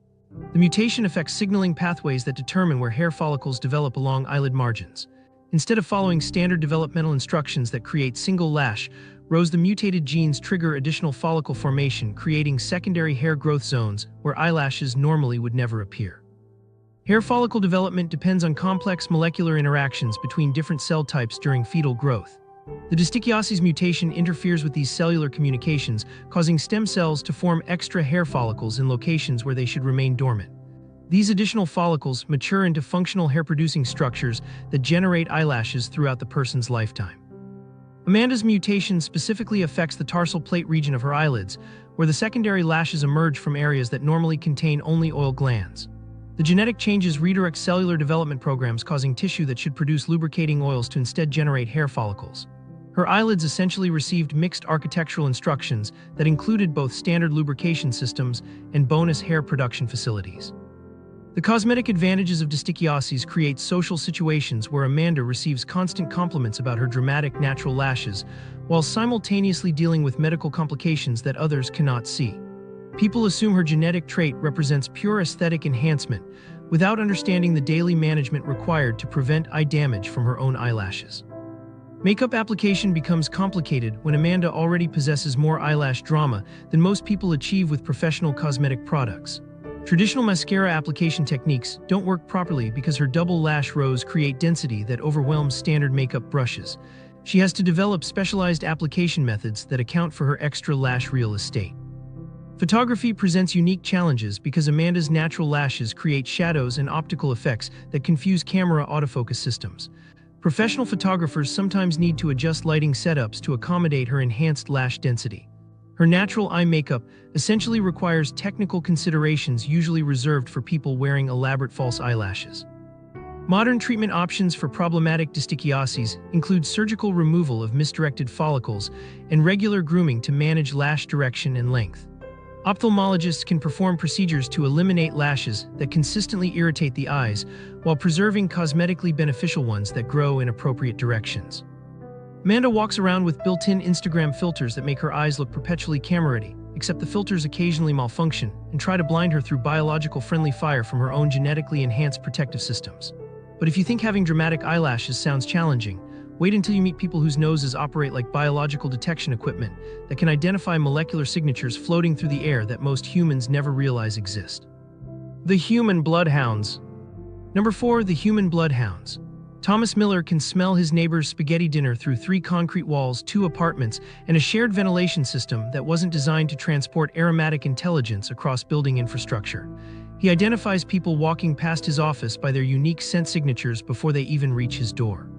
The mutation affects signaling pathways that determine where hair follicles develop along eyelid margins. Instead of following standard developmental instructions that create single lash rows, the mutated genes trigger additional follicle formation, creating secondary hair growth zones where eyelashes normally would never appear. Hair follicle development depends on complex molecular interactions between different cell types during fetal growth. The Distichiasis mutation interferes with these cellular communications, causing stem cells to form extra hair follicles in locations where they should remain dormant. These additional follicles mature into functional hair-producing structures that generate eyelashes throughout the person's lifetime. Amanda's mutation specifically affects the tarsal plate region of her eyelids, where the secondary lashes emerge from areas that normally contain only oil glands. The genetic changes redirect cellular development programs, causing tissue that should produce lubricating oils to instead generate hair follicles. Her eyelids essentially received mixed architectural instructions that included both standard lubrication systems and bonus hair production facilities. The cosmetic advantages of Distichiasis create social situations where Amanda receives constant compliments about her dramatic natural lashes, while simultaneously dealing with medical complications that others cannot see. People assume her genetic trait represents pure aesthetic enhancement, without understanding the daily management required to prevent eye damage from her own eyelashes. Makeup application becomes complicated when Amanda already possesses more eyelash drama than most people achieve with professional cosmetic products. Traditional mascara application techniques don't work properly because her double lash rows create density that overwhelms standard makeup brushes. She has to develop specialized application methods that account for her extra lash real estate. Photography presents unique challenges because Amanda's natural lashes create shadows and optical effects that confuse camera autofocus systems. Professional photographers sometimes need to adjust lighting setups to accommodate her enhanced lash density. Her natural eye makeup essentially requires technical considerations usually reserved for people wearing elaborate false eyelashes. Modern treatment options for problematic distichiasis include surgical removal of misdirected follicles and regular grooming to manage lash direction and length. Ophthalmologists can perform procedures to eliminate lashes that consistently irritate the eyes while preserving cosmetically beneficial ones that grow in appropriate directions. Amanda walks around with built-in Instagram filters that make her eyes look perpetually camera-ready, except the filters occasionally malfunction and try to blind her through biological-friendly fire from her own genetically enhanced protective systems. But if you think having dramatic eyelashes sounds challenging, wait until you meet people whose noses operate like biological detection equipment that can identify molecular signatures floating through the air that most humans never realize exist. The human bloodhounds. Number 4. The human bloodhounds. Thomas Miller can smell his neighbor's spaghetti dinner through 3 concrete walls, 2 apartments, and a shared ventilation system that wasn't designed to transport aromatic intelligence across building infrastructure. He identifies people walking past his office by their unique scent signatures before they even reach his door.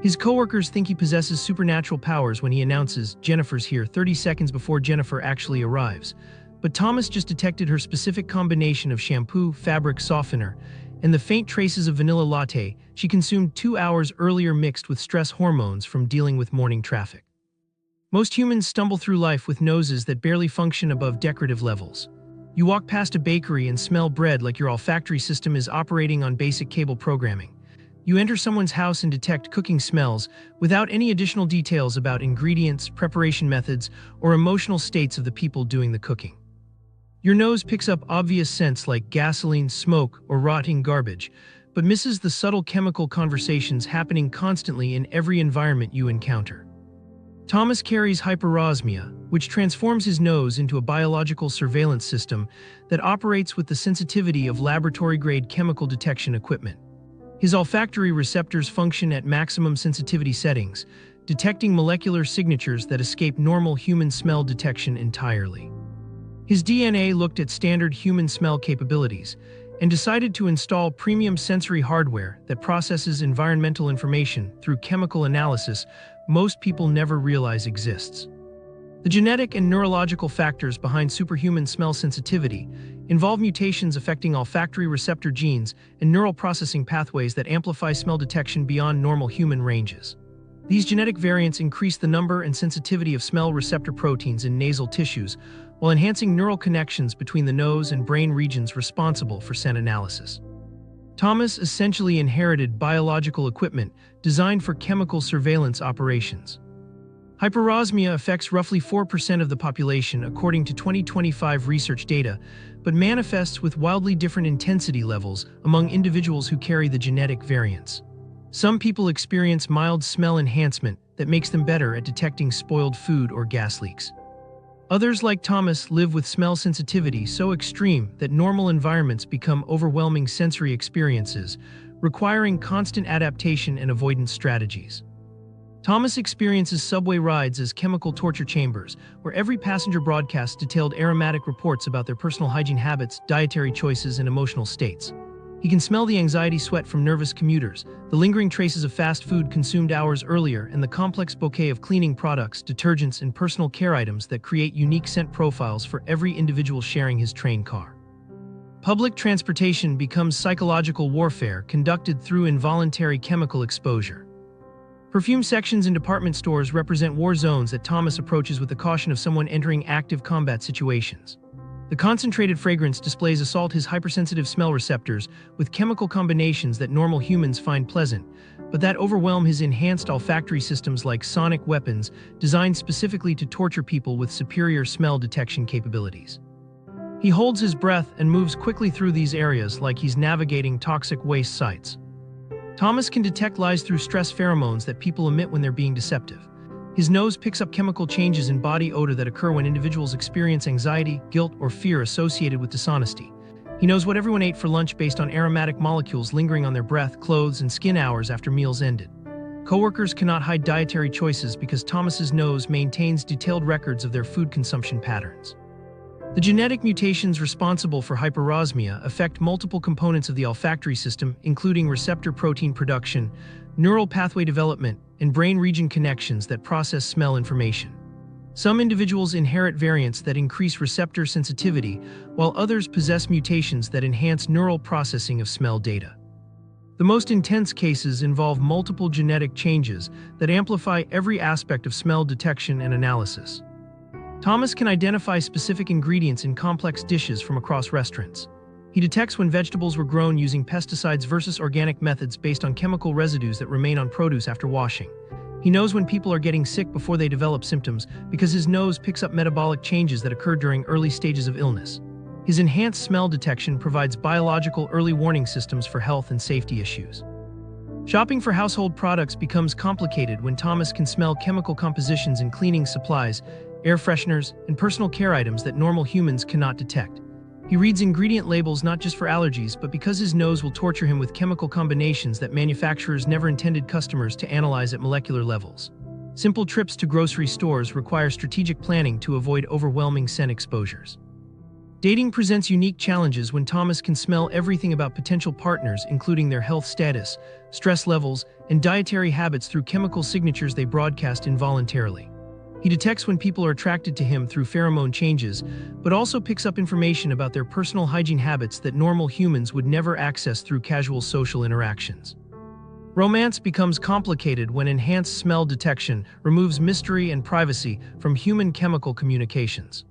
His coworkers think he possesses supernatural powers when he announces, "Jennifer's here," 30 seconds before Jennifer actually arrives. But Thomas just detected her specific combination of shampoo, fabric softener, and the faint traces of vanilla latte she consumed 2 hours earlier mixed with stress hormones from dealing with morning traffic. Most humans stumble through life with noses that barely function above decorative levels. You walk past a bakery and smell bread like your olfactory system is operating on basic cable programming. You enter someone's house and detect cooking smells without any additional details about ingredients, preparation methods, or emotional states of the people doing the cooking. Your nose picks up obvious scents like gasoline, smoke, or rotting garbage, but misses the subtle chemical conversations happening constantly in every environment you encounter. Thomas carries hyperosmia, which transforms his nose into a biological surveillance system that operates with the sensitivity of laboratory-grade chemical detection equipment. His olfactory receptors function at maximum sensitivity settings, detecting molecular signatures that escape normal human smell detection entirely. His DNA looked at standard human smell capabilities and decided to install premium sensory hardware that processes environmental information through chemical analysis most people never realize exists. The genetic and neurological factors behind superhuman smell sensitivity involve mutations affecting olfactory receptor genes and neural processing pathways that amplify smell detection beyond normal human ranges. These genetic variants increase the number and sensitivity of smell receptor proteins in nasal tissues, while enhancing neural connections between the nose and brain regions responsible for scent analysis. Thomas essentially inherited biological equipment designed for chemical surveillance operations. Hyperosmia affects roughly 4% of the population according to 2025 research data, but manifests with wildly different intensity levels among individuals who carry the genetic variants. Some people experience mild smell enhancement that makes them better at detecting spoiled food or gas leaks. Others, like Thomas, live with smell sensitivity so extreme that normal environments become overwhelming sensory experiences, requiring constant adaptation and avoidance strategies. Thomas experiences subway rides as chemical torture chambers, where every passenger broadcasts detailed aromatic reports about their personal hygiene habits, dietary choices, and emotional states. He can smell the anxiety sweat from nervous commuters, the lingering traces of fast food consumed hours earlier, and the complex bouquet of cleaning products, detergents, and personal care items that create unique scent profiles for every individual sharing his train car. Public transportation becomes psychological warfare conducted through involuntary chemical exposure. Perfume sections in department stores represent war zones that Thomas approaches with the caution of someone entering active combat situations. The concentrated fragrance displays assault his hypersensitive smell receptors with chemical combinations that normal humans find pleasant, but that overwhelm his enhanced olfactory systems like sonic weapons designed specifically to torture people with superior smell detection capabilities. He holds his breath and moves quickly through these areas like he's navigating toxic waste sites. Thomas can detect lies through stress pheromones that people emit when they're being deceptive. His nose picks up chemical changes in body odor that occur when individuals experience anxiety, guilt, or fear associated with dishonesty. He knows what everyone ate for lunch based on aromatic molecules lingering on their breath, clothes, and skin hours after meals ended. Coworkers cannot hide dietary choices because Thomas's nose maintains detailed records of their food consumption patterns. The genetic mutations responsible for hyperosmia affect multiple components of the olfactory system, including receptor protein production, neural pathway development, and brain region connections that process smell information. Some individuals inherit variants that increase receptor sensitivity, while others possess mutations that enhance neural processing of smell data. The most intense cases involve multiple genetic changes that amplify every aspect of smell detection and analysis. Thomas can identify specific ingredients in complex dishes from across restaurants. He detects when vegetables were grown using pesticides versus organic methods based on chemical residues that remain on produce after washing. He knows when people are getting sick before they develop symptoms because his nose picks up metabolic changes that occur during early stages of illness. His enhanced smell detection provides biological early warning systems for health and safety issues. Shopping for household products becomes complicated when Thomas can smell chemical compositions in cleaning supplies, air fresheners, and personal care items that normal humans cannot detect. He reads ingredient labels not just for allergies, but because his nose will torture him with chemical combinations that manufacturers never intended customers to analyze at molecular levels. Simple trips to grocery stores require strategic planning to avoid overwhelming scent exposures. Dating presents unique challenges when Thomas can smell everything about potential partners, including their health status, stress levels, and dietary habits through chemical signatures they broadcast involuntarily. He detects when people are attracted to him through pheromone changes, but also picks up information about their personal hygiene habits that normal humans would never access through casual social interactions. Romance becomes complicated when enhanced smell detection removes mystery and privacy from human chemical communications.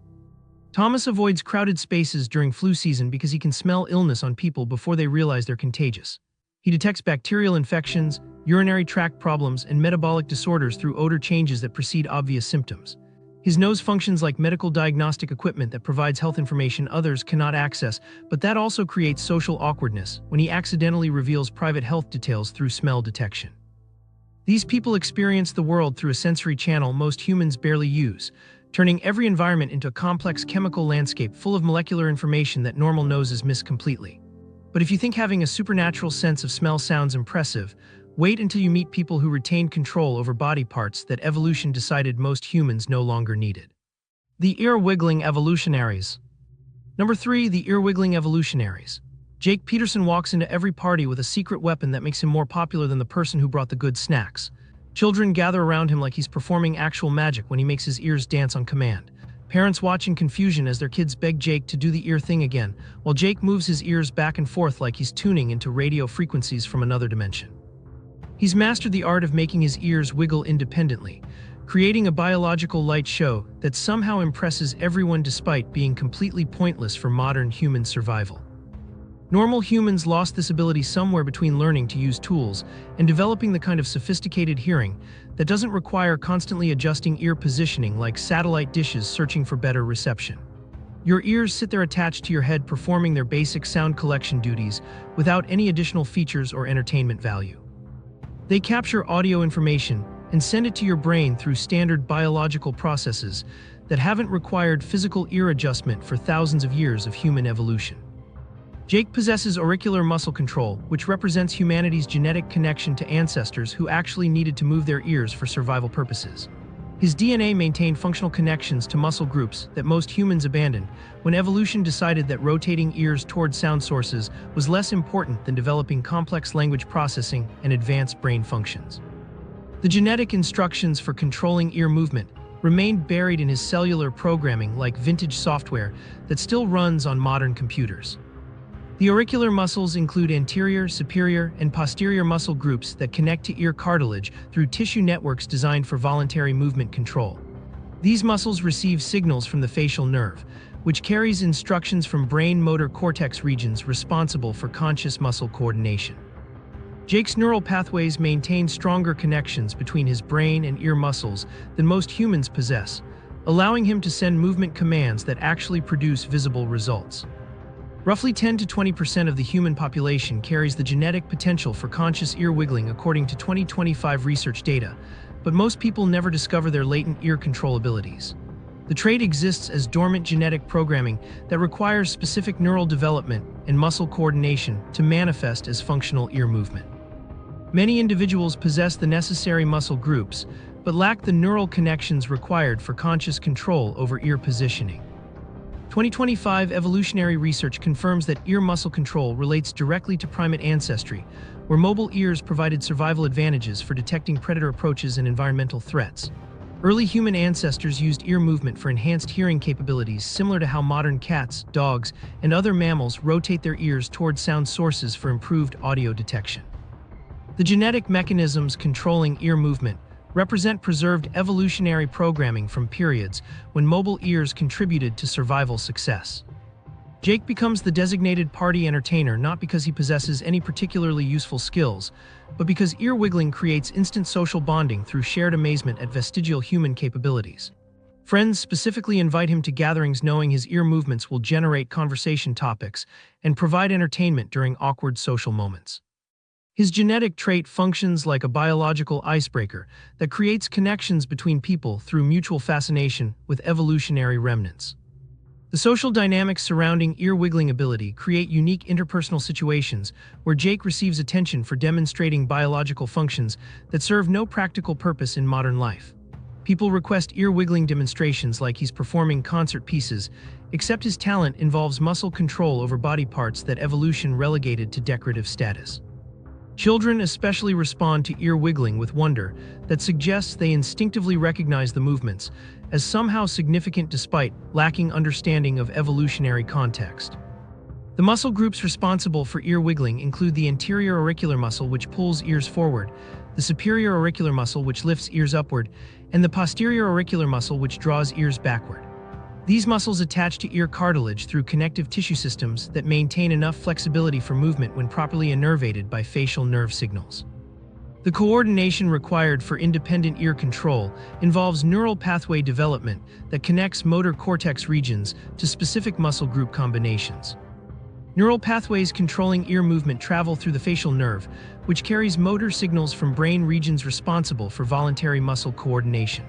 Thomas avoids crowded spaces during flu season because he can smell illness on people before they realize they're contagious. He detects bacterial infections, urinary tract problems, and metabolic disorders through odor changes that precede obvious symptoms. His nose functions like medical diagnostic equipment that provides health information others cannot access, but that also creates social awkwardness when he accidentally reveals private health details through smell detection. These people experience the world through a sensory channel most humans barely use, turning every environment into a complex chemical landscape full of molecular information that normal noses miss completely. But if you think having a supernatural sense of smell sounds impressive, wait until you meet people who retained control over body parts that evolution decided most humans no longer needed. The Earwiggling Evolutionaries. Number 3. The Earwiggling Evolutionaries. Jake Peterson walks into every party with a secret weapon that makes him more popular than the person who brought the good snacks. Children gather around him like he's performing actual magic when he makes his ears dance on command. Parents watch in confusion as their kids beg Jake to do the ear thing again, while Jake moves his ears back and forth like he's tuning into radio frequencies from another dimension. He's mastered the art of making his ears wiggle independently, creating a biological light show that somehow impresses everyone despite being completely pointless for modern human survival. Normal humans lost this ability somewhere between learning to use tools and developing the kind of sophisticated hearing that doesn't require constantly adjusting ear positioning like satellite dishes searching for better reception. Your ears sit there attached to your head performing their basic sound collection duties without any additional features or entertainment value. They capture audio information and send it to your brain through standard biological processes that haven't required physical ear adjustment for thousands of years of human evolution. Jake possesses auricular muscle control, which represents humanity's genetic connection to ancestors who actually needed to move their ears for survival purposes. His DNA maintained functional connections to muscle groups that most humans abandoned when evolution decided that rotating ears toward sound sources was less important than developing complex language processing and advanced brain functions. The genetic instructions for controlling ear movement remained buried in his cellular programming like vintage software that still runs on modern computers. The auricular muscles include anterior, superior, and posterior muscle groups that connect to ear cartilage through tissue networks designed for voluntary movement control. These muscles receive signals from the facial nerve, which carries instructions from brain motor cortex regions responsible for conscious muscle coordination. Jake's neural pathways maintain stronger connections between his brain and ear muscles than most humans possess, allowing him to send movement commands that actually produce visible results. Roughly 10 to 20% of the human population carries the genetic potential for conscious ear wiggling according to 2025 research data, but most people never discover their latent ear control abilities. The trait exists as dormant genetic programming that requires specific neural development and muscle coordination to manifest as functional ear movement. Many individuals possess the necessary muscle groups, but lack the neural connections required for conscious control over ear positioning. 2025 evolutionary research confirms that ear muscle control relates directly to primate ancestry, where mobile ears provided survival advantages for detecting predator approaches and environmental threats. Early human ancestors used ear movement for enhanced hearing capabilities, similar to how modern cats, dogs, and other mammals rotate their ears toward sound sources for improved audio detection. The genetic mechanisms controlling ear movement represent preserved evolutionary programming from periods when mobile ears contributed to survival success. Jake becomes the designated party entertainer not because he possesses any particularly useful skills, but because ear wiggling creates instant social bonding through shared amazement at vestigial human capabilities. Friends specifically invite him to gatherings knowing his ear movements will generate conversation topics and provide entertainment during awkward social moments. His genetic trait functions like a biological icebreaker that creates connections between people through mutual fascination with evolutionary remnants. The social dynamics surrounding ear-wiggling ability create unique interpersonal situations where Jake receives attention for demonstrating biological functions that serve no practical purpose in modern life. People request ear-wiggling demonstrations like he's performing concert pieces, except his talent involves muscle control over body parts that evolution relegated to decorative status. Children especially respond to ear wiggling with wonder that suggests they instinctively recognize the movements as somehow significant despite lacking understanding of evolutionary context. The muscle groups responsible for ear wiggling include the anterior auricular muscle, which pulls ears forward, the superior auricular muscle, which lifts ears upward, and the posterior auricular muscle, which draws ears backward. These muscles attach to ear cartilage through connective tissue systems that maintain enough flexibility for movement when properly innervated by facial nerve signals. The coordination required for independent ear control involves neural pathway development that connects motor cortex regions to specific muscle group combinations. Neural pathways controlling ear movement travel through the facial nerve, which carries motor signals from brain regions responsible for voluntary muscle coordination.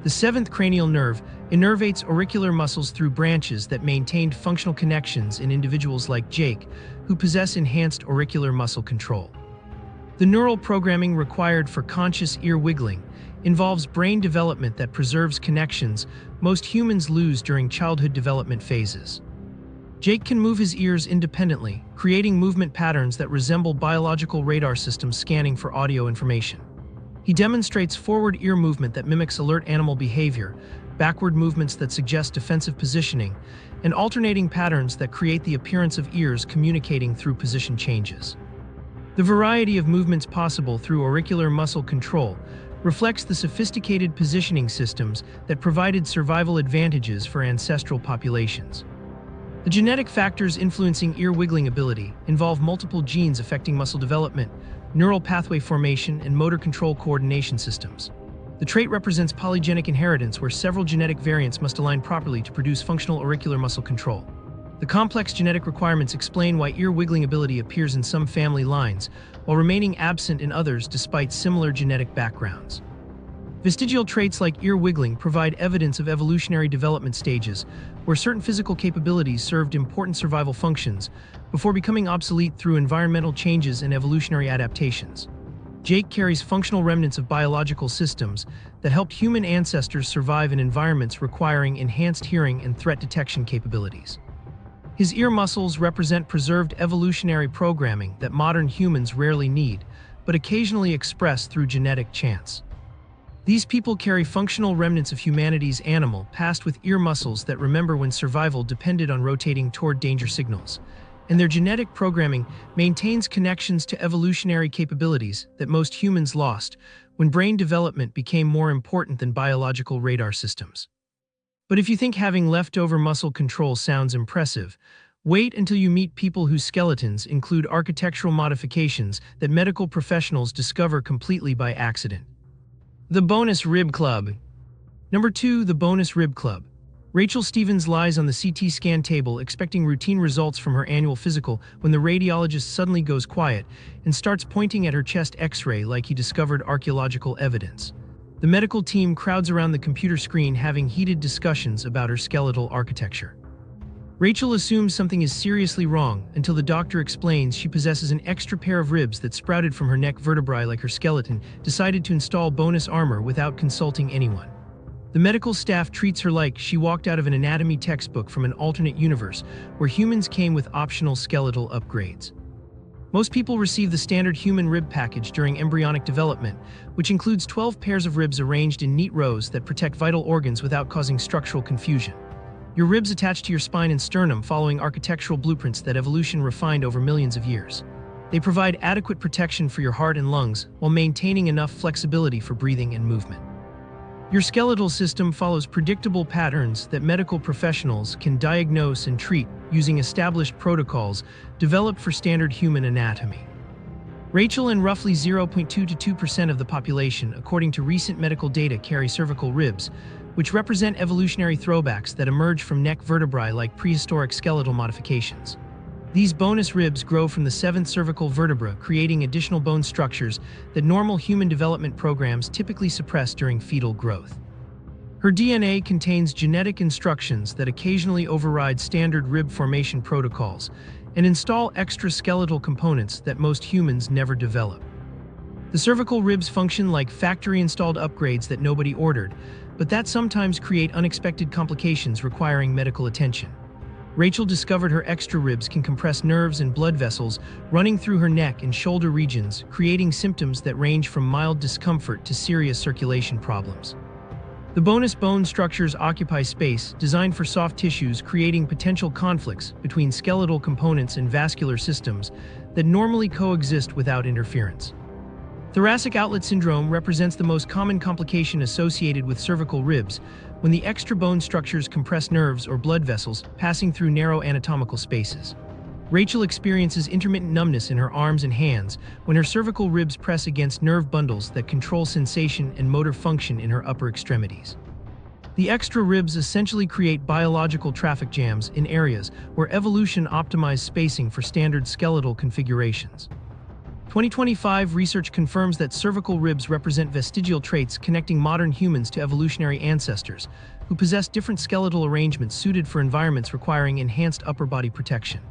The seventh cranial nerve innervates auricular muscles through branches that maintained functional connections in individuals like Jake, who possess enhanced auricular muscle control. The neural programming required for conscious ear wiggling involves brain development that preserves connections most humans lose during childhood development phases. Jake can move his ears independently, creating movement patterns that resemble biological radar systems scanning for audio information. He demonstrates forward ear movement that mimics alert animal behavior, backward movements that suggest defensive positioning, and alternating patterns that create the appearance of ears communicating through position changes. The variety of movements possible through auricular muscle control reflects the sophisticated positioning systems that provided survival advantages for ancestral populations. The genetic factors influencing ear wiggling ability involve multiple genes affecting muscle development, neural pathway formation, and motor control coordination systems. The trait represents polygenic inheritance where several genetic variants must align properly to produce functional auricular muscle control. The complex genetic requirements explain why ear wiggling ability appears in some family lines, while remaining absent in others despite similar genetic backgrounds. Vestigial traits like ear wiggling provide evidence of evolutionary development stages, where certain physical capabilities served important survival functions before becoming obsolete through environmental changes and evolutionary adaptations. Jake carries functional remnants of biological systems that helped human ancestors survive in environments requiring enhanced hearing and threat detection capabilities. His ear muscles represent preserved evolutionary programming that modern humans rarely need, but occasionally express through genetic chance. These people carry functional remnants of humanity's animal past with ear muscles that remember when survival depended on rotating toward danger signals, and their genetic programming maintains connections to evolutionary capabilities that most humans lost when brain development became more important than biological radar systems. But if you think having leftover muscle control sounds impressive, wait until you meet people whose skeletons include architectural modifications that medical professionals discover completely by accident. The Bonus Rib Club. Number 2. The Bonus Rib Club. Rachel Stevens lies on the CT scan table expecting routine results from her annual physical when the radiologist suddenly goes quiet and starts pointing at her chest X-ray like he discovered archaeological evidence. The medical team crowds around the computer screen having heated discussions about her skeletal architecture. Rachel assumes something is seriously wrong until the doctor explains she possesses an extra pair of ribs that sprouted from her neck vertebrae like her skeleton, decided to install bonus armor without consulting anyone. The medical staff treats her like she walked out of an anatomy textbook from an alternate universe where humans came with optional skeletal upgrades. Most people receive the standard human rib package during embryonic development, which includes 12 pairs of ribs arranged in neat rows that protect vital organs without causing structural confusion. Your ribs attach to your spine and sternum following architectural blueprints that evolution refined over millions of years. They provide adequate protection for your heart and lungs while maintaining enough flexibility for breathing and movement. Your skeletal system follows predictable patterns that medical professionals can diagnose and treat using established protocols developed for standard human anatomy. Rachel and roughly 0.2 to 2% of the population, according to recent medical data, carry cervical ribs, which represent evolutionary throwbacks that emerge from neck vertebrae like prehistoric skeletal modifications. These bonus ribs grow from the seventh cervical vertebra, creating additional bone structures that normal human development programs typically suppress during fetal growth. Her DNA contains genetic instructions that occasionally override standard rib formation protocols and install extra skeletal components that most humans never develop. The cervical ribs function like factory-installed upgrades that nobody ordered, but that sometimes create unexpected complications requiring medical attention. Rachel discovered her extra ribs can compress nerves and blood vessels running through her neck and shoulder regions, creating symptoms that range from mild discomfort to serious circulation problems. The bonus bone structures occupy space designed for soft tissues, creating potential conflicts between skeletal components and vascular systems that normally coexist without interference. Thoracic outlet syndrome represents the most common complication associated with cervical ribs, when the extra bone structures compress nerves or blood vessels passing through narrow anatomical spaces. Rachel experiences intermittent numbness in her arms and hands when her cervical ribs press against nerve bundles that control sensation and motor function in her upper extremities. The extra ribs essentially create biological traffic jams in areas where evolution optimized spacing for standard skeletal configurations. 2025 research confirms that cervical ribs represent vestigial traits connecting modern humans to evolutionary ancestors who possess different skeletal arrangements suited for environments requiring enhanced upper body protection.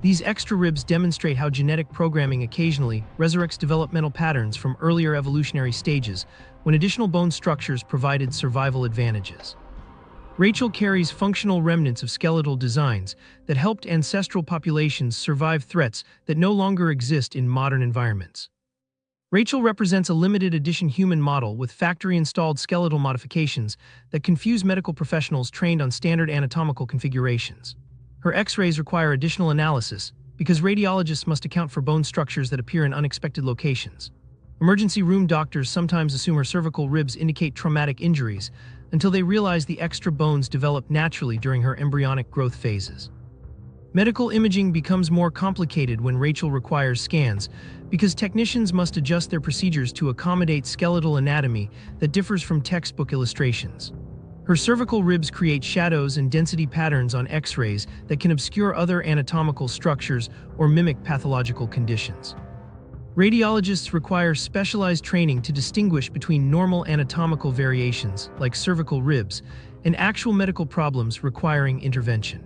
These extra ribs demonstrate how genetic programming occasionally resurrects developmental patterns from earlier evolutionary stages when additional bone structures provided survival advantages. Rachel carries functional remnants of skeletal designs that helped ancestral populations survive threats that no longer exist in modern environments. Rachel represents a limited edition human model with factory-installed skeletal modifications that confuse medical professionals trained on standard anatomical configurations. Her X-rays require additional analysis because radiologists must account for bone structures that appear in unexpected locations. Emergency room doctors sometimes assume her cervical ribs indicate traumatic injuries until they realize the extra bones developed naturally during her embryonic growth phases. Medical imaging becomes more complicated when Rachel requires scans because technicians must adjust their procedures to accommodate skeletal anatomy that differs from textbook illustrations. Her cervical ribs create shadows and density patterns on X-rays that can obscure other anatomical structures or mimic pathological conditions. Radiologists require specialized training to distinguish between normal anatomical variations, like cervical ribs, and actual medical problems requiring intervention.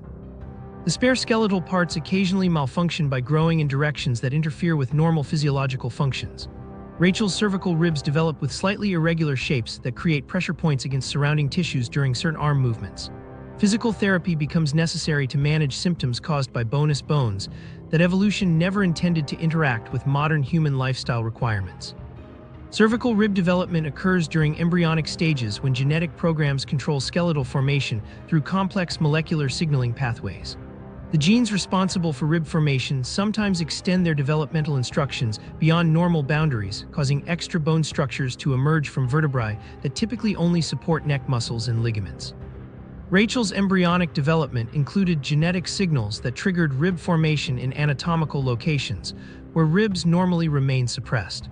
The spare skeletal parts occasionally malfunction by growing in directions that interfere with normal physiological functions. Rachel's cervical ribs develop with slightly irregular shapes that create pressure points against surrounding tissues during certain arm movements. Physical therapy becomes necessary to manage symptoms caused by bonus bones that evolution never intended to interact with modern human lifestyle requirements. Cervical rib development occurs during embryonic stages when genetic programs control skeletal formation through complex molecular signaling pathways. The genes responsible for rib formation sometimes extend their developmental instructions beyond normal boundaries, causing extra bone structures to emerge from vertebrae that typically only support neck muscles and ligaments. Rachel's embryonic development included genetic signals that triggered rib formation in anatomical locations, where ribs normally remain suppressed.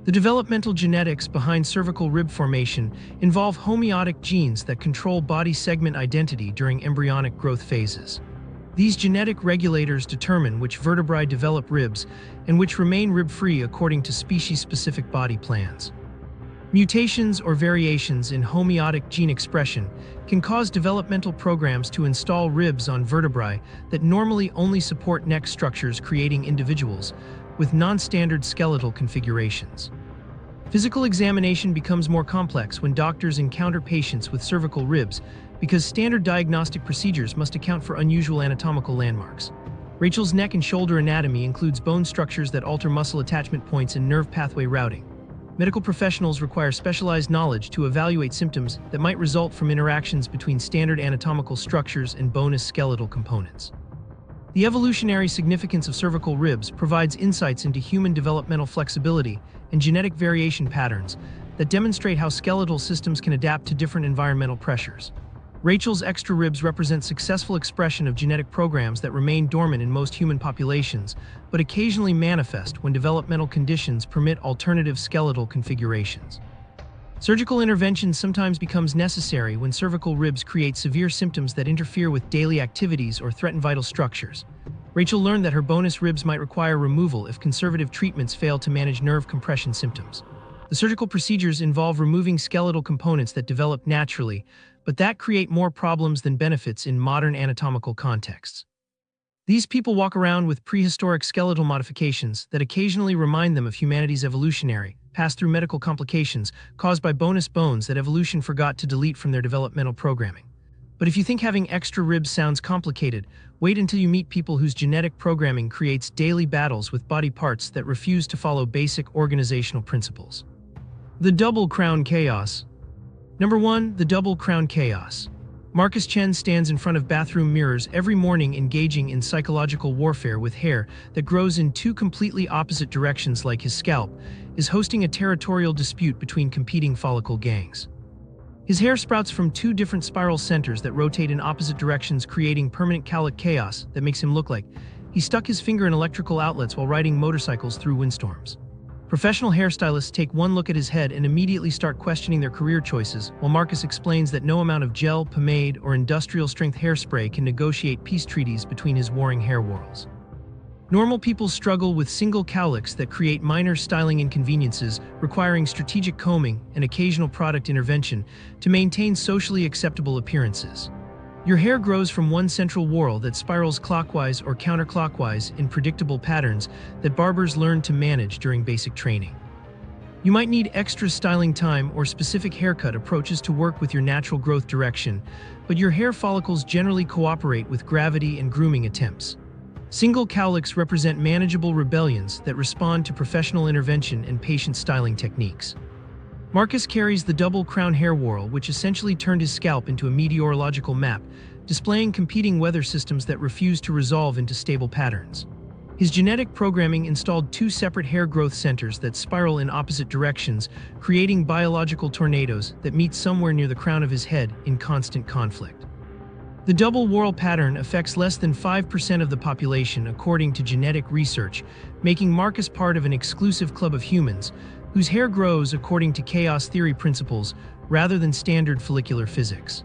The developmental genetics behind cervical rib formation involve homeotic genes that control body segment identity during embryonic growth phases. These genetic regulators determine which vertebrae develop ribs and which remain rib-free according to species-specific body plans. Mutations or variations in homeotic gene expression can cause developmental programs to install ribs on vertebrae that normally only support neck structures, creating individuals with non-standard skeletal configurations. Physical examination becomes more complex when doctors encounter patients with cervical ribs because standard diagnostic procedures must account for unusual anatomical landmarks. Rachel's neck and shoulder anatomy includes bone structures that alter muscle attachment points and nerve pathway routing. Medical professionals require specialized knowledge to evaluate symptoms that might result from interactions between standard anatomical structures and bonus skeletal components. The evolutionary significance of cervical ribs provides insights into human developmental flexibility and genetic variation patterns that demonstrate how skeletal systems can adapt to different environmental pressures. Rachel's extra ribs represent successful expression of genetic programs that remain dormant in most human populations, but occasionally manifest when developmental conditions permit alternative skeletal configurations. Surgical intervention sometimes becomes necessary when cervical ribs create severe symptoms that interfere with daily activities or threaten vital structures. Rachel learned that her bonus ribs might require removal if conservative treatments fail to manage nerve compression symptoms. The surgical procedures involve removing skeletal components that develop naturally, but that create more problems than benefits in modern anatomical contexts. These people walk around with prehistoric skeletal modifications that occasionally remind them of humanity's evolutionary, pass-through medical complications caused by bonus bones that evolution forgot to delete from their developmental programming. But if you think having extra ribs sounds complicated, wait until you meet people whose genetic programming creates daily battles with body parts that refuse to follow basic organizational principles. The Double Crown Chaos. Number 1. The Double Crown Chaos. Marcus Chen stands in front of bathroom mirrors every morning engaging in psychological warfare with hair that grows in two completely opposite directions like his scalp, is hosting a territorial dispute between competing follicle gangs. His hair sprouts from two different spiral centers that rotate in opposite directions, creating permanent cowlick chaos that makes him look like he stuck his finger in electrical outlets while riding motorcycles through windstorms. Professional hairstylists take one look at his head and immediately start questioning their career choices, while Marcus explains that no amount of gel, pomade, or industrial-strength hairspray can negotiate peace treaties between his warring hair whorls. Normal people struggle with single cowlicks that create minor styling inconveniences, requiring strategic combing and occasional product intervention to maintain socially acceptable appearances. Your hair grows from one central whorl that spirals clockwise or counterclockwise in predictable patterns that barbers learn to manage during basic training. You might need extra styling time or specific haircut approaches to work with your natural growth direction, but your hair follicles generally cooperate with gravity and grooming attempts. Single cowlicks represent manageable rebellions that respond to professional intervention and patient styling techniques. Marcus carries the double crown hair whorl, which essentially turned his scalp into a meteorological map, displaying competing weather systems that refuse to resolve into stable patterns. His genetic programming installed two separate hair growth centers that spiral in opposite directions, creating biological tornadoes that meet somewhere near the crown of his head in constant conflict. The double whorl pattern affects less than 5% of the population according to genetic research, making Marcus part of an exclusive club of humans whose hair grows according to chaos theory principles rather than standard follicular physics.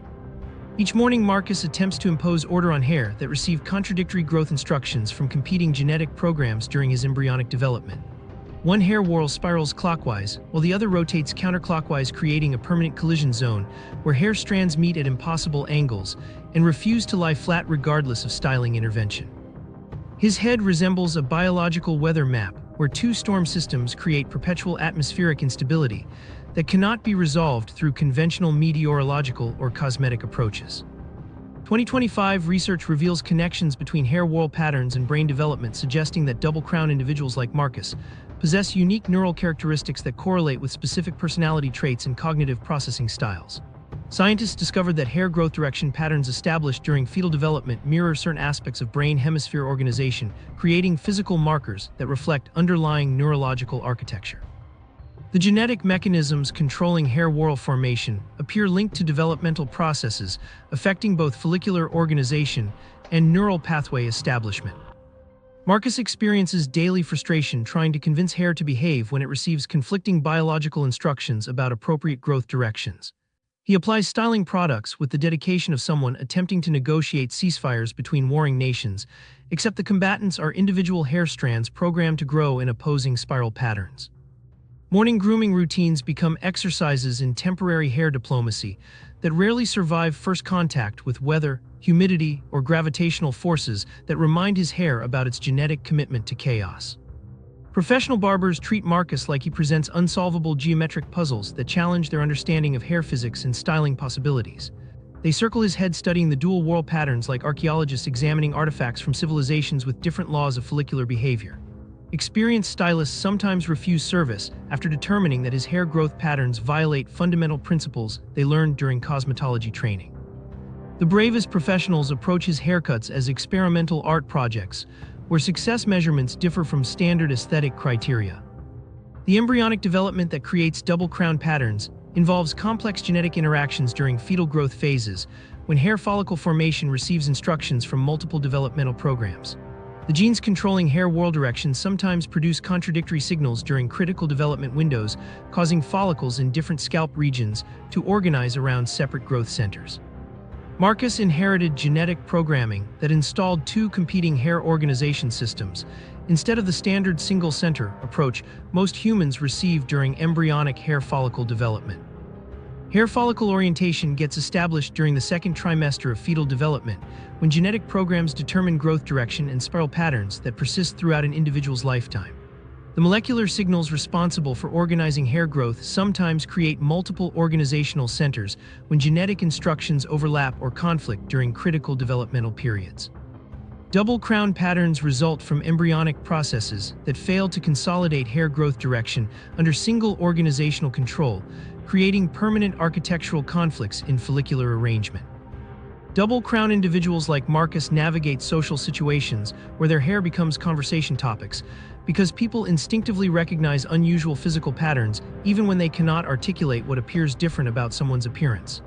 Each morning, Marcus attempts to impose order on hair that receive contradictory growth instructions from competing genetic programs during his embryonic development. One hair whorl spirals clockwise, while the other rotates counterclockwise, creating a permanent collision zone where hair strands meet at impossible angles and refuse to lie flat regardless of styling intervention. His head resembles a biological weather map where two storm systems create perpetual atmospheric instability that cannot be resolved through conventional meteorological or cosmetic approaches. 2025 research reveals connections between hair whorl patterns and brain development, suggesting that double crown individuals like Marcus possess unique neural characteristics that correlate with specific personality traits and cognitive processing styles. Scientists discovered that hair growth direction patterns established during fetal development mirror certain aspects of brain hemisphere organization, creating physical markers that reflect underlying neurological architecture. The genetic mechanisms controlling hair whorl formation appear linked to developmental processes affecting both follicular organization and neural pathway establishment. Marcus experiences daily frustration trying to convince hair to behave when it receives conflicting biological instructions about appropriate growth directions. He applies styling products with the dedication of someone attempting to negotiate ceasefires between warring nations, except the combatants are individual hair strands programmed to grow in opposing spiral patterns. Morning grooming routines become exercises in temporary hair diplomacy that rarely survive first contact with weather, humidity, or gravitational forces that remind his hair about its genetic commitment to chaos. Professional barbers treat Marcus like he presents unsolvable geometric puzzles that challenge their understanding of hair physics and styling possibilities. They circle his head studying the dual whorl patterns like archaeologists examining artifacts from civilizations with different laws of follicular behavior. Experienced stylists sometimes refuse service after determining that his hair growth patterns violate fundamental principles they learned during cosmetology training. The bravest professionals approach his haircuts as experimental art projects, where success measurements differ from standard aesthetic criteria. The embryonic development that creates double crown patterns involves complex genetic interactions during fetal growth phases, when hair follicle formation receives instructions from multiple developmental programs. The genes controlling hair whorl direction sometimes produce contradictory signals during critical development windows, causing follicles in different scalp regions to organize around separate growth centers. Marcus inherited genetic programming that installed two competing hair organization systems, instead of the standard single-center approach most humans receive during embryonic hair follicle development. Hair follicle orientation gets established during the second trimester of fetal development, when genetic programs determine growth direction and spiral patterns that persist throughout an individual's lifetime. The molecular signals responsible for organizing hair growth sometimes create multiple organizational centers when genetic instructions overlap or conflict during critical developmental periods. Double crown patterns result from embryonic processes that fail to consolidate hair growth direction under single organizational control, creating permanent architectural conflicts in follicular arrangement. Double crown individuals like Marcus navigate social situations where their hair becomes conversation topics, because people instinctively recognize unusual physical patterns even when they cannot articulate what appears different about someone's appearance.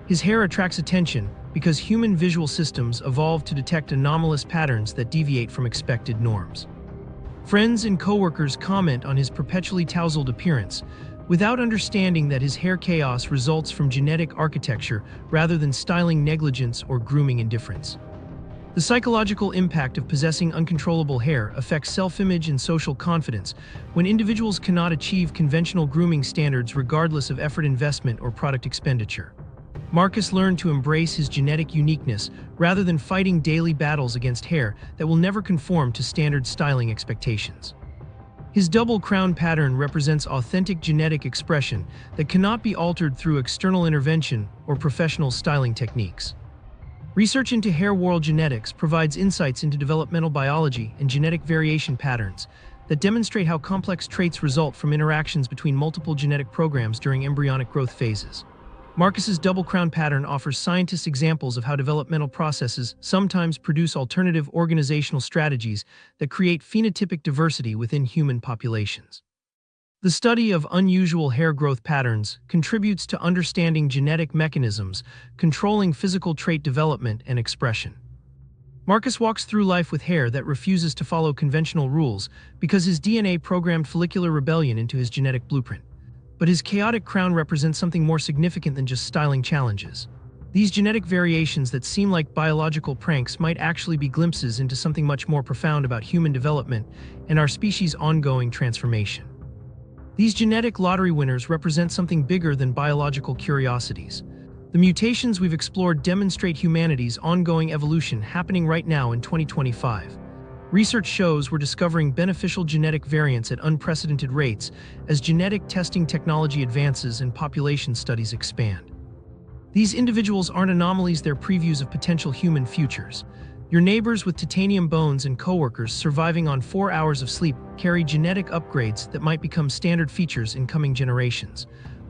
His hair attracts attention because human visual systems evolved to detect anomalous patterns that deviate from expected norms. Friends and coworkers comment on his perpetually tousled appearance, without understanding that his hair chaos results from genetic architecture rather than styling negligence or grooming indifference. The psychological impact of possessing uncontrollable hair affects self-image and social confidence when individuals cannot achieve conventional grooming standards regardless of effort investment or product expenditure. Marcus learned to embrace his genetic uniqueness rather than fighting daily battles against hair that will never conform to standard styling expectations. His double crown pattern represents authentic genetic expression that cannot be altered through external intervention or professional styling techniques. Research into hair whorl genetics provides insights into developmental biology and genetic variation patterns that demonstrate how complex traits result from interactions between multiple genetic programs during embryonic growth phases. Marcus's double crown pattern offers scientists examples of how developmental processes sometimes produce alternative organizational strategies that create phenotypic diversity within human populations. The study of unusual hair growth patterns contributes to understanding genetic mechanisms controlling physical trait development and expression. Marcus walks through life with hair that refuses to follow conventional rules because his DNA programmed follicular rebellion into his genetic blueprint. But his chaotic crown represents something more significant than just styling challenges. These genetic variations that seem like biological pranks might actually be glimpses into something much more profound about human development and our species' ongoing transformation. These genetic lottery winners represent something bigger than biological curiosities. The mutations we've explored demonstrate humanity's ongoing evolution happening right now in 2025. Research shows we're discovering beneficial genetic variants at unprecedented rates as genetic testing technology advances and population studies expand. These individuals aren't anomalies, they're previews of potential human futures. Your neighbors with titanium bones and coworkers surviving on 4 hours of sleep carry genetic upgrades that might become standard features in coming generations.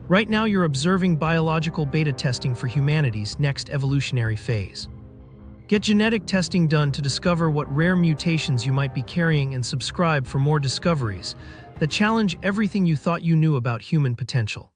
Right now, you're observing biological beta testing for humanity's next evolutionary phase. Get genetic testing done to discover what rare mutations you might be carrying, and subscribe for more discoveries that challenge everything you thought you knew about human potential.